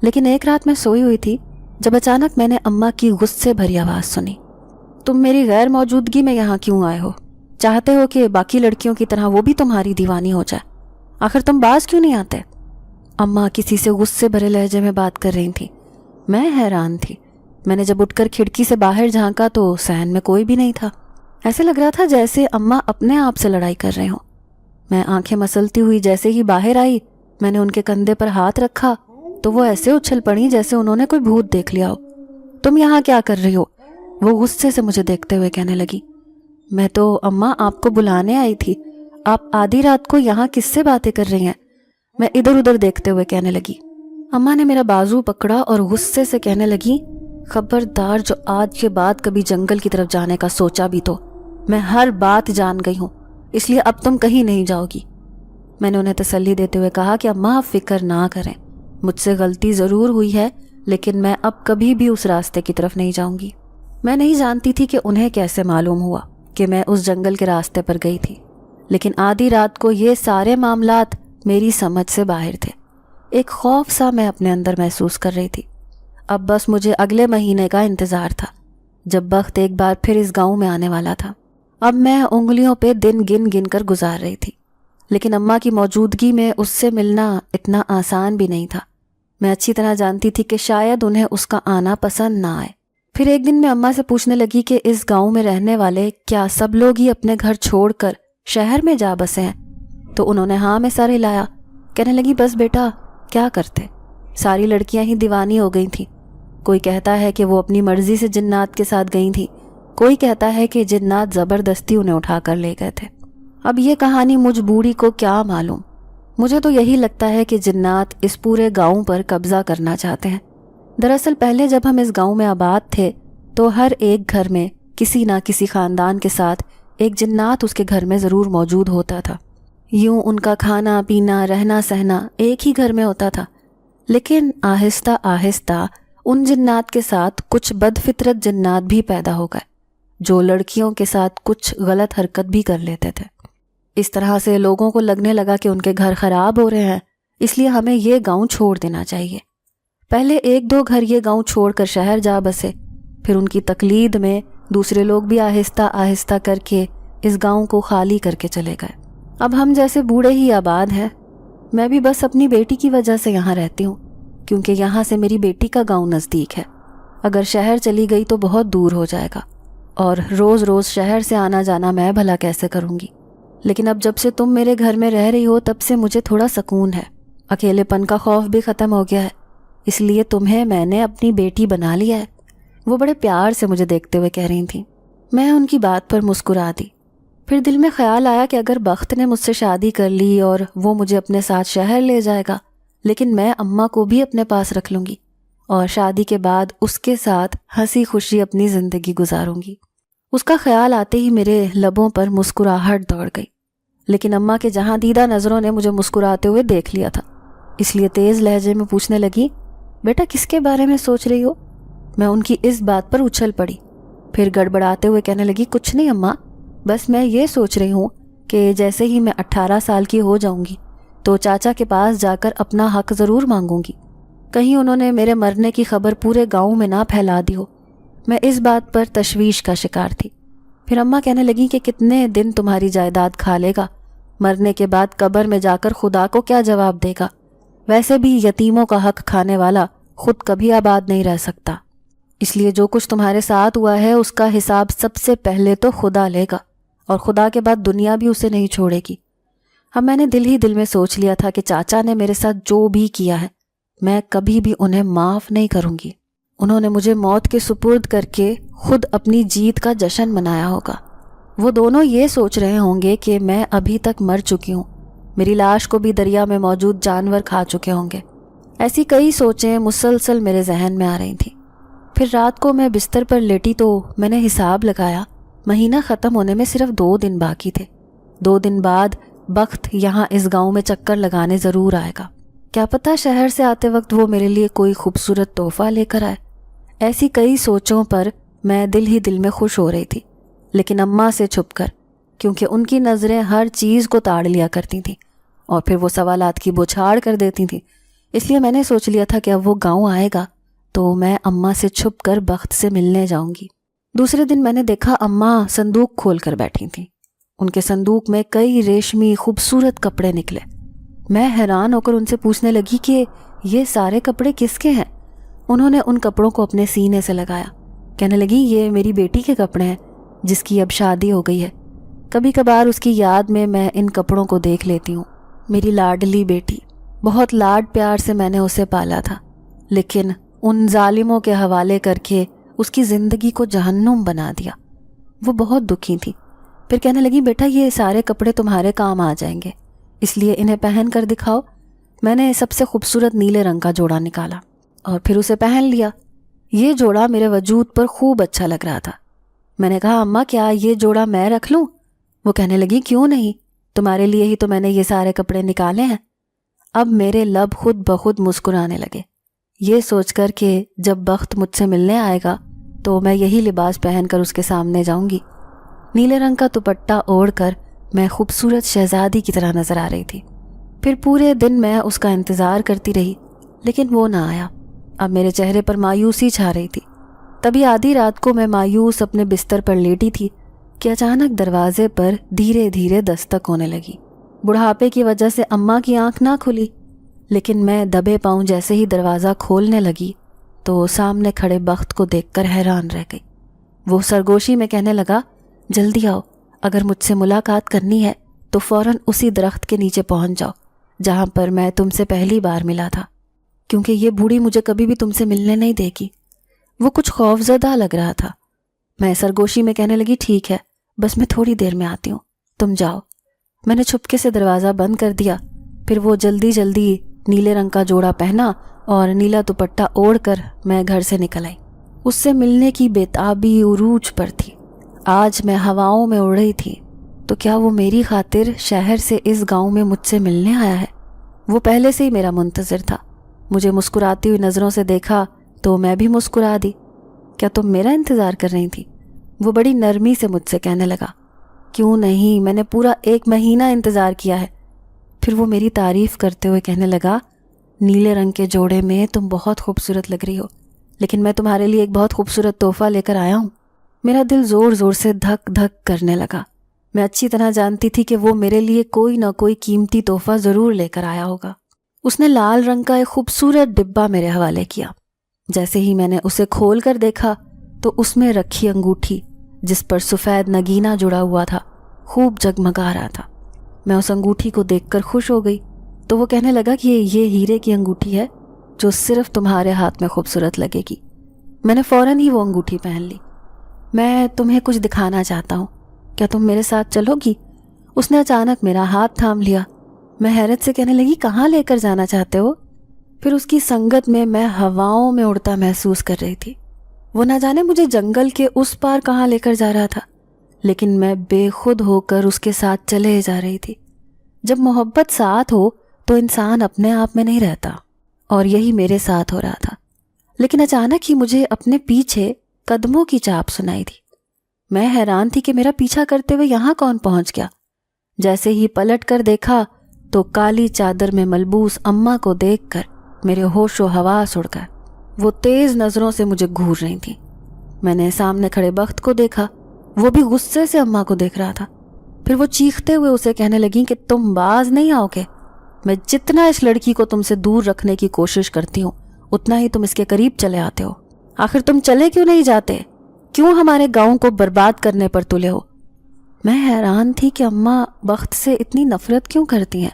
لیکن ایک رات میں سوئی ہوئی تھی جب اچانک میں نے اماں کی غصے بھری آواز سنی، تم میری غیر موجودگی میں یہاں کیوں آئے ہو؟ چاہتے ہو کہ باقی لڑکیوں کی طرح وہ بھی تمہاری دیوانی ہو جائے؟ آخر تم باز کیوں نہیں آتے؟ اماں کسی سے غصے بھرے لہجے میں بات کر رہی تھیں۔ میں حیران تھی۔ میں نے جب اٹھ کر کھڑکی سے باہر جھانکا تو صحن میں کوئی بھی نہیں تھا۔ ایسے لگ رہا تھا جیسے اماں اپنے آپ سے لڑائی کر رہے ہوں۔ میں آنکھیں مسلتی ہوئی جیسے ہی باہر آئی، میں نے ان کے کندھے پر ہاتھ رکھا تو وہ ایسے اچھل پڑی جیسے انہوں نے کوئی بھوت دیکھ لیا ہو۔ تم یہاں کیا کر رہی ہو؟ وہ غصے سے مجھے دیکھتے ہوئے کہنے لگی۔ میں تو اماں آپ کو بلانے آئی تھی، آپ آدھی رات کو یہاں کس سے باتیں کر رہی ہیں؟ میں ادھر ادھر دیکھتے ہوئے کہنے لگی۔ اماں نے میرا بازو پکڑا اور غصے سے کہنے لگی، خبردار جو آج کے بعد کبھی جنگل کی طرف جانے کا سوچا بھی تو میں ہر بات جان گئی ہوں، اس لیے اب تم کہیں نہیں جاؤ گی۔ میں نے انہیں تسلی دیتے ہوئے کہا کہ اماں آپ فکر نہ کریں، مجھ سے غلطی ضرور ہوئی ہے لیکن میں اب کبھی بھی اس راستے کی طرف نہیں جاؤں گی۔ میں نہیں جانتی تھی کہ انہیں کیسے معلوم ہوا کہ میں اس جنگل کے راستے پر گئی تھی، لیکن آدھی رات کو یہ سارے معاملات میری سمجھ سے باہر تھے۔ ایک خوف سا میں اپنے اندر محسوس کر رہی تھی۔ اب بس مجھے اگلے مہینے کا انتظار تھا جب بخت ایک بار پھر اس گاؤں میں آنے والا تھا۔ اب میں انگلیوں پہ دن گن گن کر گزار رہی تھی، لیکن اماں کی موجودگی میں اس سے ملنا اتنا آسان بھی نہیں تھا۔ میں اچھی طرح جانتی تھی کہ شاید انہیں اس کا آنا پسند نہ آئے۔ پھر ایک دن میں اماں سے پوچھنے لگی کہ اس گاؤں میں رہنے والے کیا سب لوگ ہی اپنے گھر چھوڑ کر شہر میں جا بسے ہیں؟ تو انہوں نے ہاں میں سر ہلایا۔ کہنے لگی، بس بیٹا کیا کرتے، ساری لڑکیاں ہی دیوانی ہو گئی تھیں۔ کوئی کہتا ہے کہ وہ اپنی مرضی سے جنات کے ساتھ گئی تھیں، کوئی کہتا ہے کہ جنات زبردستی انہیں اٹھا کر لے گئے تھے۔ اب یہ کہانی مجھ بوڑھی کو کیا معلوم، مجھے تو یہی لگتا ہے کہ جنات اس پورے گاؤں پر قبضہ کرنا چاہتے ہیں۔ دراصل پہلے جب ہم اس گاؤں میں آباد تھے تو ہر ایک گھر میں کسی نہ کسی خاندان کے ساتھ ایک جنات اس کے گھر میں ضرور موجود ہوتا تھا۔ یوں ان کا کھانا پینا رہنا سہنا ایک ہی گھر میں ہوتا تھا، لیکن آہستہ آہستہ ان جنات کے ساتھ کچھ بد فطرت جنات بھی پیدا ہو گئے جو لڑکیوں کے ساتھ کچھ غلط حرکت بھی کر لیتے تھے۔ اس طرح سے لوگوں کو لگنے لگا کہ ان کے گھر خراب ہو رہے ہیں، اس لیے ہمیں یہ گاؤں چھوڑ دینا چاہیے۔ پہلے ایک دو گھر یہ گاؤں چھوڑ کر شہر جا بسے، پھر ان کی تقلید میں دوسرے لوگ بھی آہستہ آہستہ کر کے اس گاؤں کو خالی کر کے چلے گئے۔ اب ہم جیسے بوڑھے ہی آباد ہیں۔ میں بھی بس اپنی بیٹی کی وجہ سے یہاں رہتی ہوں، کیونکہ یہاں سے میری بیٹی کا گاؤں نزدیک ہے۔ اگر شہر چلی گئی تو بہت دور ہو جائے گا، اور روز روز شہر سے آنا جانا میں بھلا کیسے کروں گی؟ لیکن اب جب سے تم میرے گھر میں رہ رہی ہو تب سے مجھے تھوڑا سکون ہے، اکیلے پن کا خوف بھی ختم ہو گیا ہے، اس لیے تمہیں میں نے اپنی بیٹی بنا لیا ہے۔ وہ بڑے پیار سے مجھے دیکھتے ہوئے کہہ رہی تھیں۔ میں ان کی بات پر مسکرا دی۔ پھر دل میں خیال آیا کہ اگر بخت نے مجھ سے شادی کر لی اور وہ مجھے اپنے ساتھ شہر لے جائے گا، لیکن میں اماں کو بھی اپنے پاس رکھ لوں گی اور شادی کے بعد اس کے ساتھ ہنسی خوشی اپنی زندگی گزاروں گی۔ اس کا خیال آتے ہی میرے لبوں پر مسکراہٹ دوڑ گئی، لیکن اماں کے جہاں دیدہ نظروں نے مجھے مسکراتے ہوئے دیکھ لیا تھا، اس لیے تیز لہجے میں پوچھنے لگی، بیٹا کس کے بارے میں سوچ رہی ہو؟ میں ان کی اس بات پر اچھل پڑی، پھر گڑبڑاتے ہوئے کہنے لگی، کچھ نہیں اماں، بس میں یہ سوچ رہی ہوں کہ جیسے ہی میں 18 سال کی ہو جاؤں گی تو چاچا کے پاس جا کر اپنا حق ضرور مانگوں گی، کہیں انہوں نے میرے مرنے کی خبر پورے گاؤں میں نہ پھیلا دی ہو۔ میں اس بات پر تشویش کا شکار تھی۔ پھر اماں کہنے لگی کہ کتنے دن تمہاری جائیداد کھا لے گا، مرنے کے بعد قبر میں جا کر خدا کو کیا جواب دے گا؟ ویسے بھی یتیموں کا حق کھانے والا خود کبھی آباد نہیں رہ سکتا، اس لیے جو کچھ تمہارے ساتھ ہوا ہے اس کا حساب سب سے پہلے تو خدا لے گا، اور خدا کے بعد دنیا بھی اسے نہیں چھوڑے گی۔ اب میں نے دل ہی دل میں سوچ لیا تھا کہ چاچا نے میرے ساتھ جو بھی کیا ہے میں کبھی بھی انہیں معاف نہیں کروں گی۔ انہوں نے مجھے موت کے سپرد کر کے خود اپنی جیت کا جشن منایا ہوگا۔ وہ دونوں یہ سوچ رہے ہوں گے کہ میں ابھی تک مر چکی ہوں، میری لاش کو بھی دریا میں موجود جانور کھا چکے ہوں گے۔ ایسی کئی سوچیں مسلسل میرے ذہن میں آ رہی تھیں۔ پھر رات کو میں بستر پر لیٹی تو میں نے حساب لگایا، مہینہ ختم ہونے میں صرف 2 دن باقی تھے۔ 2 دن بعد بخت یہاں اس گاؤں میں چکر لگانے ضرور آئے گا، کیا پتہ شہر سے آتے وقت وہ میرے لیے کوئی خوبصورت تحفہ لے کر آئے۔ ایسی کئی سوچوں پر میں دل ہی دل میں خوش ہو رہی تھی، لیکن اماں سے چھپ کر، کیونکہ ان کی نظریں ہر چیز کو تاڑ لیا کرتی تھیں اور پھر وہ سوالات کی بوچھاڑ کر دیتی تھیں، اس لیے میں نے سوچ لیا تھا کہ اب وہ گاؤں آئے گا تو میں اماں سے چھپ کر بخت سے ملنے جاؤں گی۔ دوسرے دن میں نے دیکھا اماں صندوق کھول کر بیٹھی تھیں۔ ان کے صندوق میں کئی ریشمی خوبصورت کپڑے نکلے۔ میں حیران ہو کر ان سے پوچھنے لگی کہ یہ سارے کپڑے کس کے ہیں؟ انہوں نے ان کپڑوں کو اپنے سینے سے لگایا، کہنے لگی یہ میری بیٹی کے کپڑے ہیں جس کی اب شادی ہو گئی ہے، کبھی کبھار اس کی یاد میں ان کپڑوں کو دیکھ لیتی ہوں۔ میری لاڈلی بیٹی، بہت لاڈ پیار سے میں نے اسے پالا تھا، لیکن ان ظالموں کے حوالے کر کے اس کی زندگی کو جہنم بنا دیا۔ وہ بہت دکھی تھی۔ پھر کہنے لگی بیٹا یہ سارے کپڑے تمہارے کام آ جائیں گے، اس لیے انہیں پہن کر دکھاؤ۔ میں نے سب سے خوبصورت نیلے رنگ کا جوڑا نکالا اور پھر اسے پہن لیا۔ یہ جوڑا میرے وجود پر خوب اچھا لگ رہا تھا۔ میں نے کہا اماں کیا یہ جوڑا میں رکھ لوں؟ وہ کہنے لگی کیوں نہیں، تمہارے لیے ہی تو میں نے یہ سارے کپڑے نکالے ہیں۔ اب میرے لب خود بخود مسکرانے لگے، یہ سوچ کر کہ جب وقت مجھ سے ملنے آئے گا تو میں یہی لباس پہن کر اس کے سامنے جاؤں گی۔ نیلے رنگ کا دوپٹہ اوڑھ کر میں خوبصورت شہزادی کی طرح نظر آ رہی تھی۔ پھر پورے دن میں اس کا انتظار کرتی رہی، لیکن وہ نہ آیا۔ اب میرے چہرے پر مایوسی چھا رہی تھی۔ تبھی آدھی رات کو میں مایوس اپنے بستر پر لیٹی تھی کہ اچانک دروازے پر دھیرے دھیرے دستک ہونے لگی۔ بڑھاپے کی وجہ سے اماں کی آنکھ نہ کھلی، لیکن میں دبے پاؤں جیسے ہی دروازہ کھولنے لگی تو سامنے کھڑے بخت کو دیکھ کر حیران رہ گئی۔ وہ سرگوشی میں کہنے لگا جلدی آؤ، اگر مجھ سے ملاقات کرنی ہے تو فوراً اسی درخت کے نیچے پہنچ جاؤ جہاں پر میں تم سے پہلی بار ملا تھا، کیونکہ یہ بوڑھی مجھے کبھی بھی تم سے ملنے نہیں دے گی۔ وہ کچھ خوفزدہ لگ رہا تھا۔ میں سرگوشی میں کہنے لگی ٹھیک ہے، بس میں تھوڑی دیر میں آتی ہوں، تم جاؤ۔ میں نے چھپکے سے دروازہ بند کر دیا۔ پھر وہ جلدی جلدی نیلے رنگ کا جوڑا پہنا اور نیلا دوپٹہ اوڑھ کر میں گھر سے نکل آئی۔ اس سے ملنے کی بےتابی عروج پر تھی۔ آج میں ہواؤں میں اڑ رہی تھی، تو کیا وہ میری خاطر شہر سے اس گاؤں میں مجھ سے ملنے آیا ہے؟ وہ پہلے سے ہی میرا منتظر تھا۔ مجھے مسکراتی ہوئی نظروں سے دیکھا تو میں بھی مسکرا دی۔ کیا تم میرا انتظار کر رہی تھی؟ وہ بڑی نرمی سے مجھ سے کہنے لگا۔ کیوں نہیں، میں نے پورا 1 مہینہ انتظار کیا ہے۔ پھر وہ میری تعریف کرتے ہوئے کہنے لگا نیلے رنگ کے جوڑے میں تم بہت خوبصورت لگ رہی ہو، لیکن میں تمہارے لیے ایک بہت خوبصورت تحفہ لے کر آیا ہوں۔ میرا دل زور زور سے دھک دھک کرنے لگا۔ میں اچھی طرح جانتی تھی کہ وہ میرے لیے کوئی نہ کوئی قیمتی تحفہ ضرور لے کر آیا ہوگا۔ اس نے لال رنگ کا ایک خوبصورت ڈبہ میرے حوالے کیا۔ جیسے ہی میں نے اسے کھول کر دیکھا تو اس میں رکھی انگوٹھی جس پر سفید نگینہ جڑا ہوا تھا خوب جگمگا رہا تھا۔ میں اس انگوٹھی کو دیکھ کر خوش ہو گئی۔ تو وہ کہنے لگا کہ یہ ہیرے کی انگوٹھی ہے جو صرف تمہارے ہاتھ میں خوبصورت لگے گی۔ میں نے فوراً ہی وہ انگوٹھی پہن لی۔ میں تمہیں کچھ دکھانا چاہتا ہوں، کیا تم میرے ساتھ چلو گی؟ اس نے اچانک میرا ہاتھ تھام لیا۔ میں حیرت سے کہنے لگی کہاں لے کر جانا چاہتے ہو؟ پھر اس کی سنگت میں ہواؤں میں اڑتا محسوس کر رہی تھی۔ وہ نہ جانے مجھے جنگل کے اس پار کہاں لے کر جا رہا تھا، لیکن میں بے خود ہو کر اس کے ساتھ چلے جا رہی تھی۔ جب محبت ساتھ ہو تو انسان اپنے آپ میں نہیں رہتا، اور یہی میرے ساتھ ہو رہا تھا۔ لیکن اچانک ہی مجھے اپنے پیچھے قدموں کی چاپ سنائی دی۔ میں حیران تھی کہ میرا پیچھا کرتے ہوئے یہاں کون پہنچ گیا۔ جیسے ہی پلٹ کر دیکھا تو کالی چادر میں ملبوس اماں کو دیکھ کر میرے ہوش و حواس اڑ گئے۔ وہ تیز نظروں سے مجھے گھور رہی تھیں۔ میں نے سامنے کھڑے بخت کو دیکھا، وہ بھی غصے سے اماں کو دیکھ رہا تھا۔ پھر وہ چیختے ہوئے اسے کہنے لگیں کہ تم باز نہیں آؤ گے؟ میں جتنا اس لڑکی کو تم سے دور رکھنے کی کوشش کرتی ہوں اتنا ہی تم اس کے قریب چلے آتے ہو۔ آخر تم چلے کیوں نہیں جاتے؟ کیوں ہمارے گاؤں کو برباد کرنے پر تلے ہو؟ میں حیران تھی کہ اماں بخت سے اتنی نفرت کیوں کرتی ہیں۔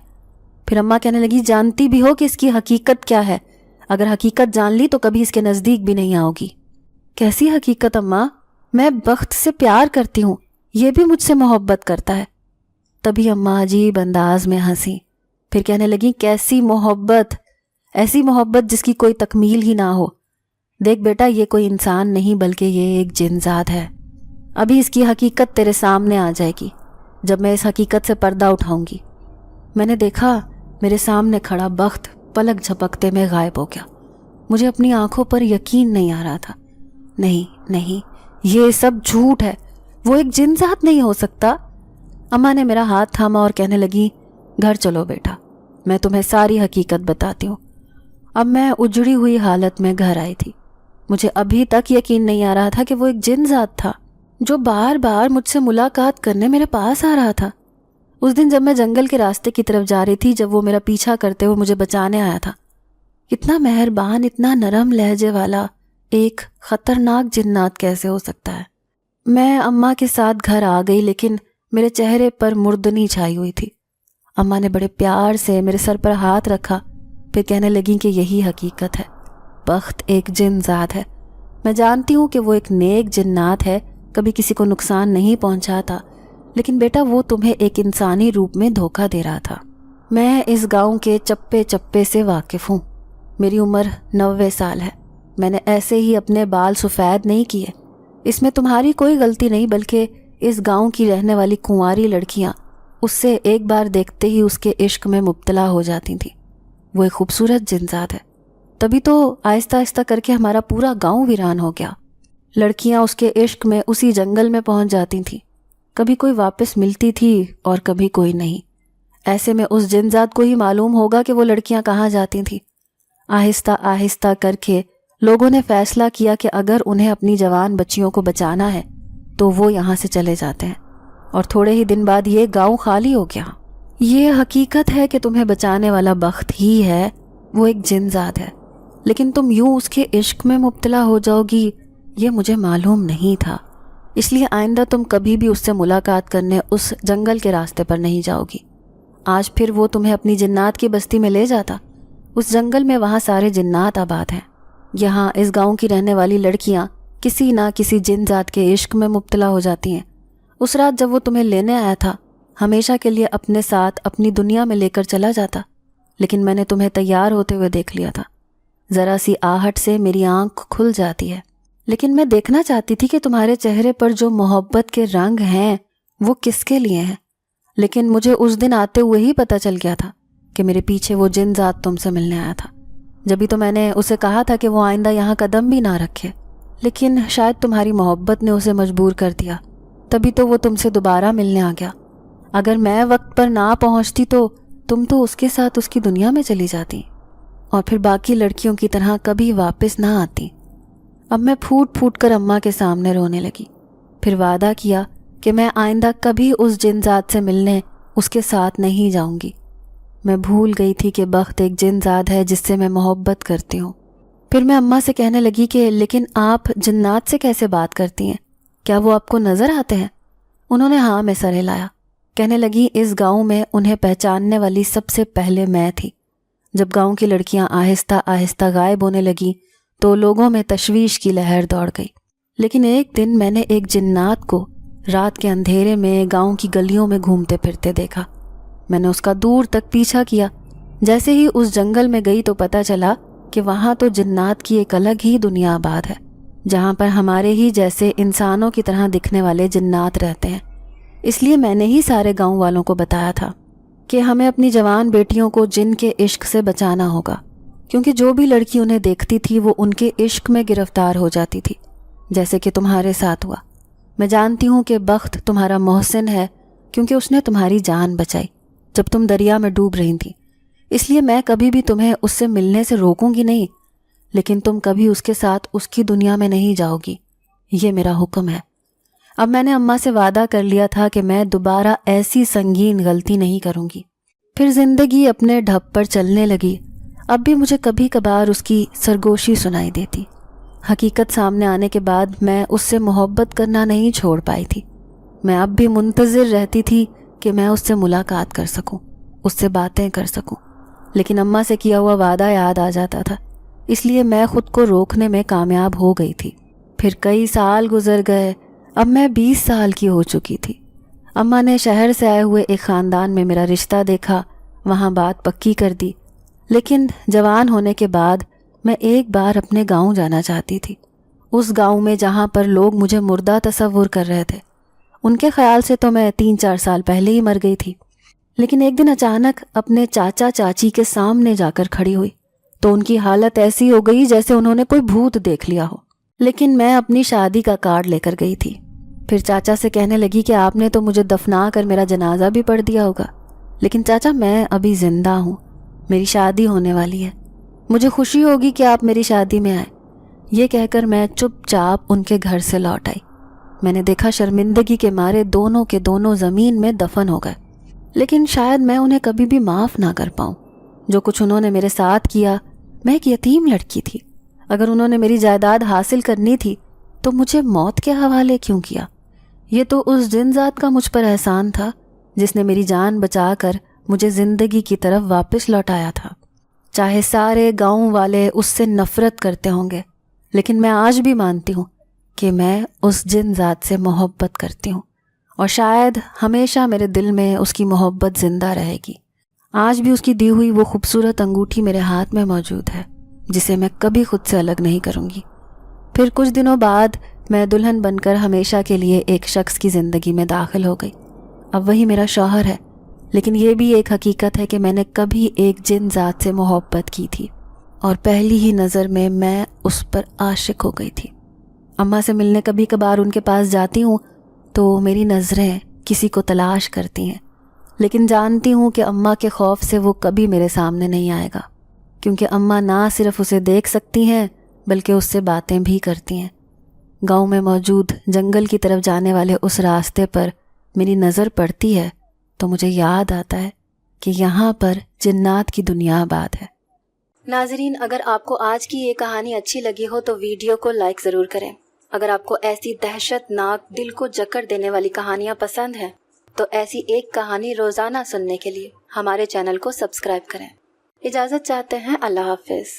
پھر اماں کہنے لگی جانتی بھی ہو کہ اس کی حقیقت کیا ہے؟ اگر حقیقت جان لی تو کبھی اس کے نزدیک بھی نہیں آؤ گی۔ کیسی حقیقت اماں؟ میں بخت سے پیار کرتی ہوں، یہ بھی مجھ سے محبت کرتا ہے۔ تبھی اماں عجیب انداز میں ہنسی، پھر کہنے لگی کیسی محبت؟ ایسی محبت جس کی کوئی تکمیل ہی نہ ہو۔ دیکھ بیٹا، یہ کوئی انسان نہیں بلکہ یہ ایک جن ذات ہے۔ ابھی اس کی حقیقت تیرے سامنے آ جائے گی جب میں اس حقیقت سے پردہ اٹھاؤں گی۔ میں نے دیکھا میرے سامنے کھڑا بخت پلک جھپکتے میں غائب ہو گیا۔ مجھے اپنی آنکھوں پر یقین نہیں آ رہا تھا۔ نہیں، یہ سب جھوٹ ہے، وہ ایک جن ذات نہیں ہو سکتا۔ اماں نے میرا ہاتھ تھاما اور کہنے لگی گھر چلو بیٹا، میں تمہیں ساری حقیقت بتاتی ہوں۔ اب میں اجڑی ہوئی حالت میں گھر آئی تھی۔ مجھے ابھی تک یقین نہیں آ رہا تھا کہ وہ ایک جن ذات تھا جو بار بار مجھ سے ملاقات کرنے میرے پاس آ رہا تھا۔ اس دن جب میں جنگل کے راستے کی طرف جا رہی تھی، جب وہ میرا پیچھا کرتے ہوئے مجھے بچانے آیا تھا، اتنا مہربان، اتنا نرم لہجے والا ایک خطرناک جنات کیسے ہو سکتا ہے؟ میں اماں کے ساتھ گھر آ گئی، لیکن میرے چہرے پر مردنی چھائی ہوئی تھی۔ اماں نے بڑے پیار سے میرے سر پر ہاتھ رکھا، پھر کہنے لگیں کہ یہی حقیقت ہے، بخت ایک جن ذات ہے۔ میں جانتی ہوں کہ وہ ایک نیک جنات ہے، کبھی کسی کو نقصان نہیں پہنچاتا، لیکن بیٹا وہ تمہیں ایک انسانی روپ میں دھوکہ دے رہا تھا۔ میں اس گاؤں کے چپے چپے سے واقف ہوں۔ میری عمر 90 سال ہے۔ میں نے ایسے ہی اپنے بال سفید نہیں کیے۔ اس میں تمہاری کوئی غلطی نہیں، بلکہ اس گاؤں کی رہنے والی کنواری لڑکیاں اس سے ایک بار دیکھتے ہی اس کے عشق میں مبتلا ہو جاتی تھیں۔ وہ ایک خوبصورت جنزاد ہے، تبھی تو آہستہ آہستہ کر کے ہمارا پورا گاؤں ویران ہو گیا۔ لڑکیاں اس کے عشق میں اسی جنگل میں پہنچ جاتی تھیں، کبھی کوئی واپس ملتی تھی اور کبھی کوئی نہیں۔ ایسے میں اس جنزاد کو ہی معلوم ہوگا کہ وہ لڑکیاں کہاں جاتی تھیں۔ آہستہ آہستہ کر کے لوگوں نے فیصلہ کیا کہ اگر انہیں اپنی جوان بچیوں کو بچانا ہے تو وہ یہاں سے چلے جاتے ہیں، اور تھوڑے ہی دن بعد یہ گاؤں خالی ہو گیا۔ یہ حقیقت ہے کہ تمہیں بچانے والا بخت ہی ہے، وہ ایک جنزاد ہے، لیکن تم یوں اس کے عشق میں مبتلا ہو جاؤ گی، یہ مجھے معلوم نہیں تھا۔ اس لیے آئندہ تم کبھی بھی اس سے ملاقات کرنے اس جنگل کے راستے پر نہیں جاؤ گی۔ آج پھر وہ تمہیں اپنی جنات کی بستی میں لے جاتا، اس جنگل میں، وہاں سارے جنات آباد ہیں۔ یہاں اس گاؤں کی رہنے والی لڑکیاں کسی نہ کسی جن ذات کے عشق میں مبتلا ہو جاتی ہیں۔ اس رات جب وہ تمہیں لینے آیا تھا، ہمیشہ کے لیے اپنے ساتھ اپنی دنیا میں لے کر چلا جاتا، لیکن میں نے تمہیں تیار ہوتے ہوئے دیکھ لیا تھا۔ ذرا سی آہٹ سے میری آنکھ کھل جاتی ہے، لیکن میں دیکھنا چاہتی تھی کہ تمہارے چہرے پر جو محبت کے رنگ ہیں وہ کس کے لیے ہیں، لیکن مجھے اس دن آتے ہوئے ہی پتہ چل گیا تھا کہ میرے پیچھے وہ جن ذات تم سے ملنے آیا تھا۔ جبھی تو میں نے اسے کہا تھا کہ وہ آئندہ یہاں قدم بھی نہ رکھے، لیکن شاید تمہاری محبت نے اسے مجبور کر دیا، تبھی تو وہ تم سے دوبارہ ملنے آ گیا۔ اگر میں وقت پر نہ پہنچتی تو تم تو اس کے ساتھ اس کی دنیا میں چلی جاتی، اور پھر باقی لڑکیوں کی طرح کبھی واپس نہ آتی۔ اب میں پھوٹ پھوٹ کر اماں کے سامنے رونے لگی، پھر وعدہ کیا کہ میں آئندہ کبھی اس جن ذات سے ملنے اس کے ساتھ نہیں جاؤں گی۔ میں بھول گئی تھی کہ بخت ایک جن ذات ہے جس سے میں محبت کرتی ہوں۔ پھر میں اماں سے کہنے لگی کہ لیکن آپ جنات سے کیسے بات کرتی ہیں؟ کیا وہ آپ کو نظر آتے ہیں؟ انہوں نے ہاں میں سر ہلایا۔ کہنے لگی اس گاؤں میں انہیں پہچاننے والی سب سے پہلے میں تھی۔ جب گاؤں کی لڑکیاں آہستہ آہستہ غائب ہونے لگیں تو لوگوں میں تشویش کی لہر دوڑ گئی، لیکن ایک دن میں نے ایک جنات کو رات کے اندھیرے میں گاؤں کی گلیوں میں گھومتے پھرتے دیکھا۔ میں نے اس کا دور تک پیچھا کیا۔ جیسے ہی اس جنگل میں گئی تو پتہ چلا کہ وہاں تو جنات کی ایک الگ ہی دنیا آباد ہے، جہاں پر ہمارے ہی جیسے انسانوں کی طرح دکھنے والے جنات رہتے ہیں۔ اس لیے میں نے ہی سارے گاؤں والوں کو بتایا تھا کہ ہمیں اپنی جوان بیٹیوں کو جن کے عشق سے بچانا ہوگا، کیونکہ جو بھی لڑکی انہیں دیکھتی تھی وہ ان کے عشق میں گرفتار ہو جاتی تھی، جیسے کہ تمہارے ساتھ ہوا۔ میں جانتی ہوں کہ بخت تمہارا محسن ہے، کیونکہ اس نے تمہاری جان بچائی جب تم دریا میں ڈوب رہی تھی۔ اس لیے میں کبھی بھی تمہیں اس سے ملنے سے روکوں گی نہیں، لیکن تم کبھی اس کے ساتھ اس کی دنیا میں نہیں جاؤ گی، یہ میرا حکم ہے۔ اب میں نے اماں سے وعدہ کر لیا تھا کہ میں دوبارہ ایسی سنگین غلطی نہیں کروں گی۔ پھر زندگی اپنے ڈھب پر چلنے لگی۔ اب بھی مجھے کبھی کبھار اس کی سرگوشی سنائی دیتی۔ حقیقت سامنے آنے کے بعد میں اس سے محبت کرنا نہیں چھوڑ پائی تھی۔ میں اب بھی منتظر رہتی تھی کہ میں اس سے ملاقات کر سکوں، اس سے باتیں کر سکوں، لیکن اماں سے کیا ہوا وعدہ یاد آ جاتا تھا، اس لیے میں خود کو روکنے میں کامیاب ہو گئی تھی۔ پھر کئی سال گزر گئے، اب میں 20 سال کی ہو چکی تھی۔ اماں نے شہر سے آئے ہوئے ایک خاندان میں میرا رشتہ دیکھا، وہاں بات پکی کر دی، لیکن جوان ہونے کے بعد میں ایک بار اپنے گاؤں جانا چاہتی تھی، اس گاؤں میں جہاں پر لوگ مجھے مردہ تصور کر رہے تھے۔ ان کے خیال سے تو میں 3-4 سال پہلے ہی مر گئی تھی، لیکن ایک دن اچانک اپنے چاچا چاچی کے سامنے جا کر کھڑی ہوئی تو ان کی حالت ایسی ہو گئی جیسے انہوں نے کوئی بھوت دیکھ لیا ہو، لیکن میں اپنی شادی کا کارڈ لے کر گئی تھی۔ پھر چاچا سے کہنے لگی کہ آپ نے تو مجھے دفنا کر میرا جنازہ بھی پڑھ دیا ہوگا، لیکن چاچا میں ابھی زندہ ہوں، میری شادی ہونے والی ہے، مجھے خوشی ہوگی کہ آپ میری شادی میں آئیں۔ یہ کہہ کر میں چپ چاپ ان کے گھر سے لوٹ آئی۔ میں نے دیکھا شرمندگی کے مارے دونوں کے دونوں زمین میں دفن ہو گئے۔ لیکن شاید میں انہیں کبھی بھی معاف نہ کر پاؤں۔ جو کچھ انہوں نے میرے ساتھ کیا، میں ایک یتیم لڑکی تھی۔ اگر انہوں نے میری جائیداد حاصل کرنی تھی تو مجھے موت کے حوالے کیوں کیا؟ یہ تو اس جن ذات کا مجھ پر احسان تھا جس نے میری جان بچا کر مجھے زندگی کی طرف واپس لوٹایا تھا۔ چاہے سارے گاؤں والے اس سے نفرت کرتے ہوں گے، لیکن میں آج بھی مانتی ہوں کہ میں اس جن ذات سے محبت کرتی ہوں، اور شاید ہمیشہ میرے دل میں اس کی محبت زندہ رہے گی۔ آج بھی اس کی دی ہوئی وہ خوبصورت انگوٹھی میرے ہاتھ میں موجود ہے، جسے میں کبھی خود سے الگ نہیں کروں گی۔ پھر کچھ دنوں بعد میں دلہن بن کر ہمیشہ کے لیے ایک شخص کی زندگی میں داخل ہو گئی۔ اب وہی میرا شوہر ہے، لیکن یہ بھی ایک حقیقت ہے کہ میں نے کبھی ایک جن ذات سے محبت کی تھی، اور پہلی ہی نظر میں اس پر عاشق ہو گئی تھی۔ اماں سے ملنے کبھی کبھار ان کے پاس جاتی ہوں تو میری نظریں کسی کو تلاش کرتی ہیں، لیکن جانتی ہوں کہ اماں کے خوف سے وہ کبھی میرے سامنے نہیں آئے گا، کیونکہ اماں نہ صرف اسے دیکھ سکتی ہیں بلکہ اس سے باتیں بھی کرتی ہیں۔ گاؤں میں موجود جنگل کی طرف جانے والے اس راستے پر میری نظر پڑتی ہے تو مجھے یاد آتا ہے کہ یہاں پر جنات کی دنیا آباد ہے۔ ناظرین، اگر آپ کو آج کی یہ کہانی اچھی لگی ہو تو ویڈیو کو لائک ضرور کریں۔ اگر آپ کو ایسی دہشت ناک، دل کو جکڑ دینے والی کہانیاں پسند ہیں تو ایسی ایک کہانی روزانہ سننے کے لیے ہمارے چینل کو سبسکرائب کریں۔ اجازت چاہتے ہیں، اللہ حافظ۔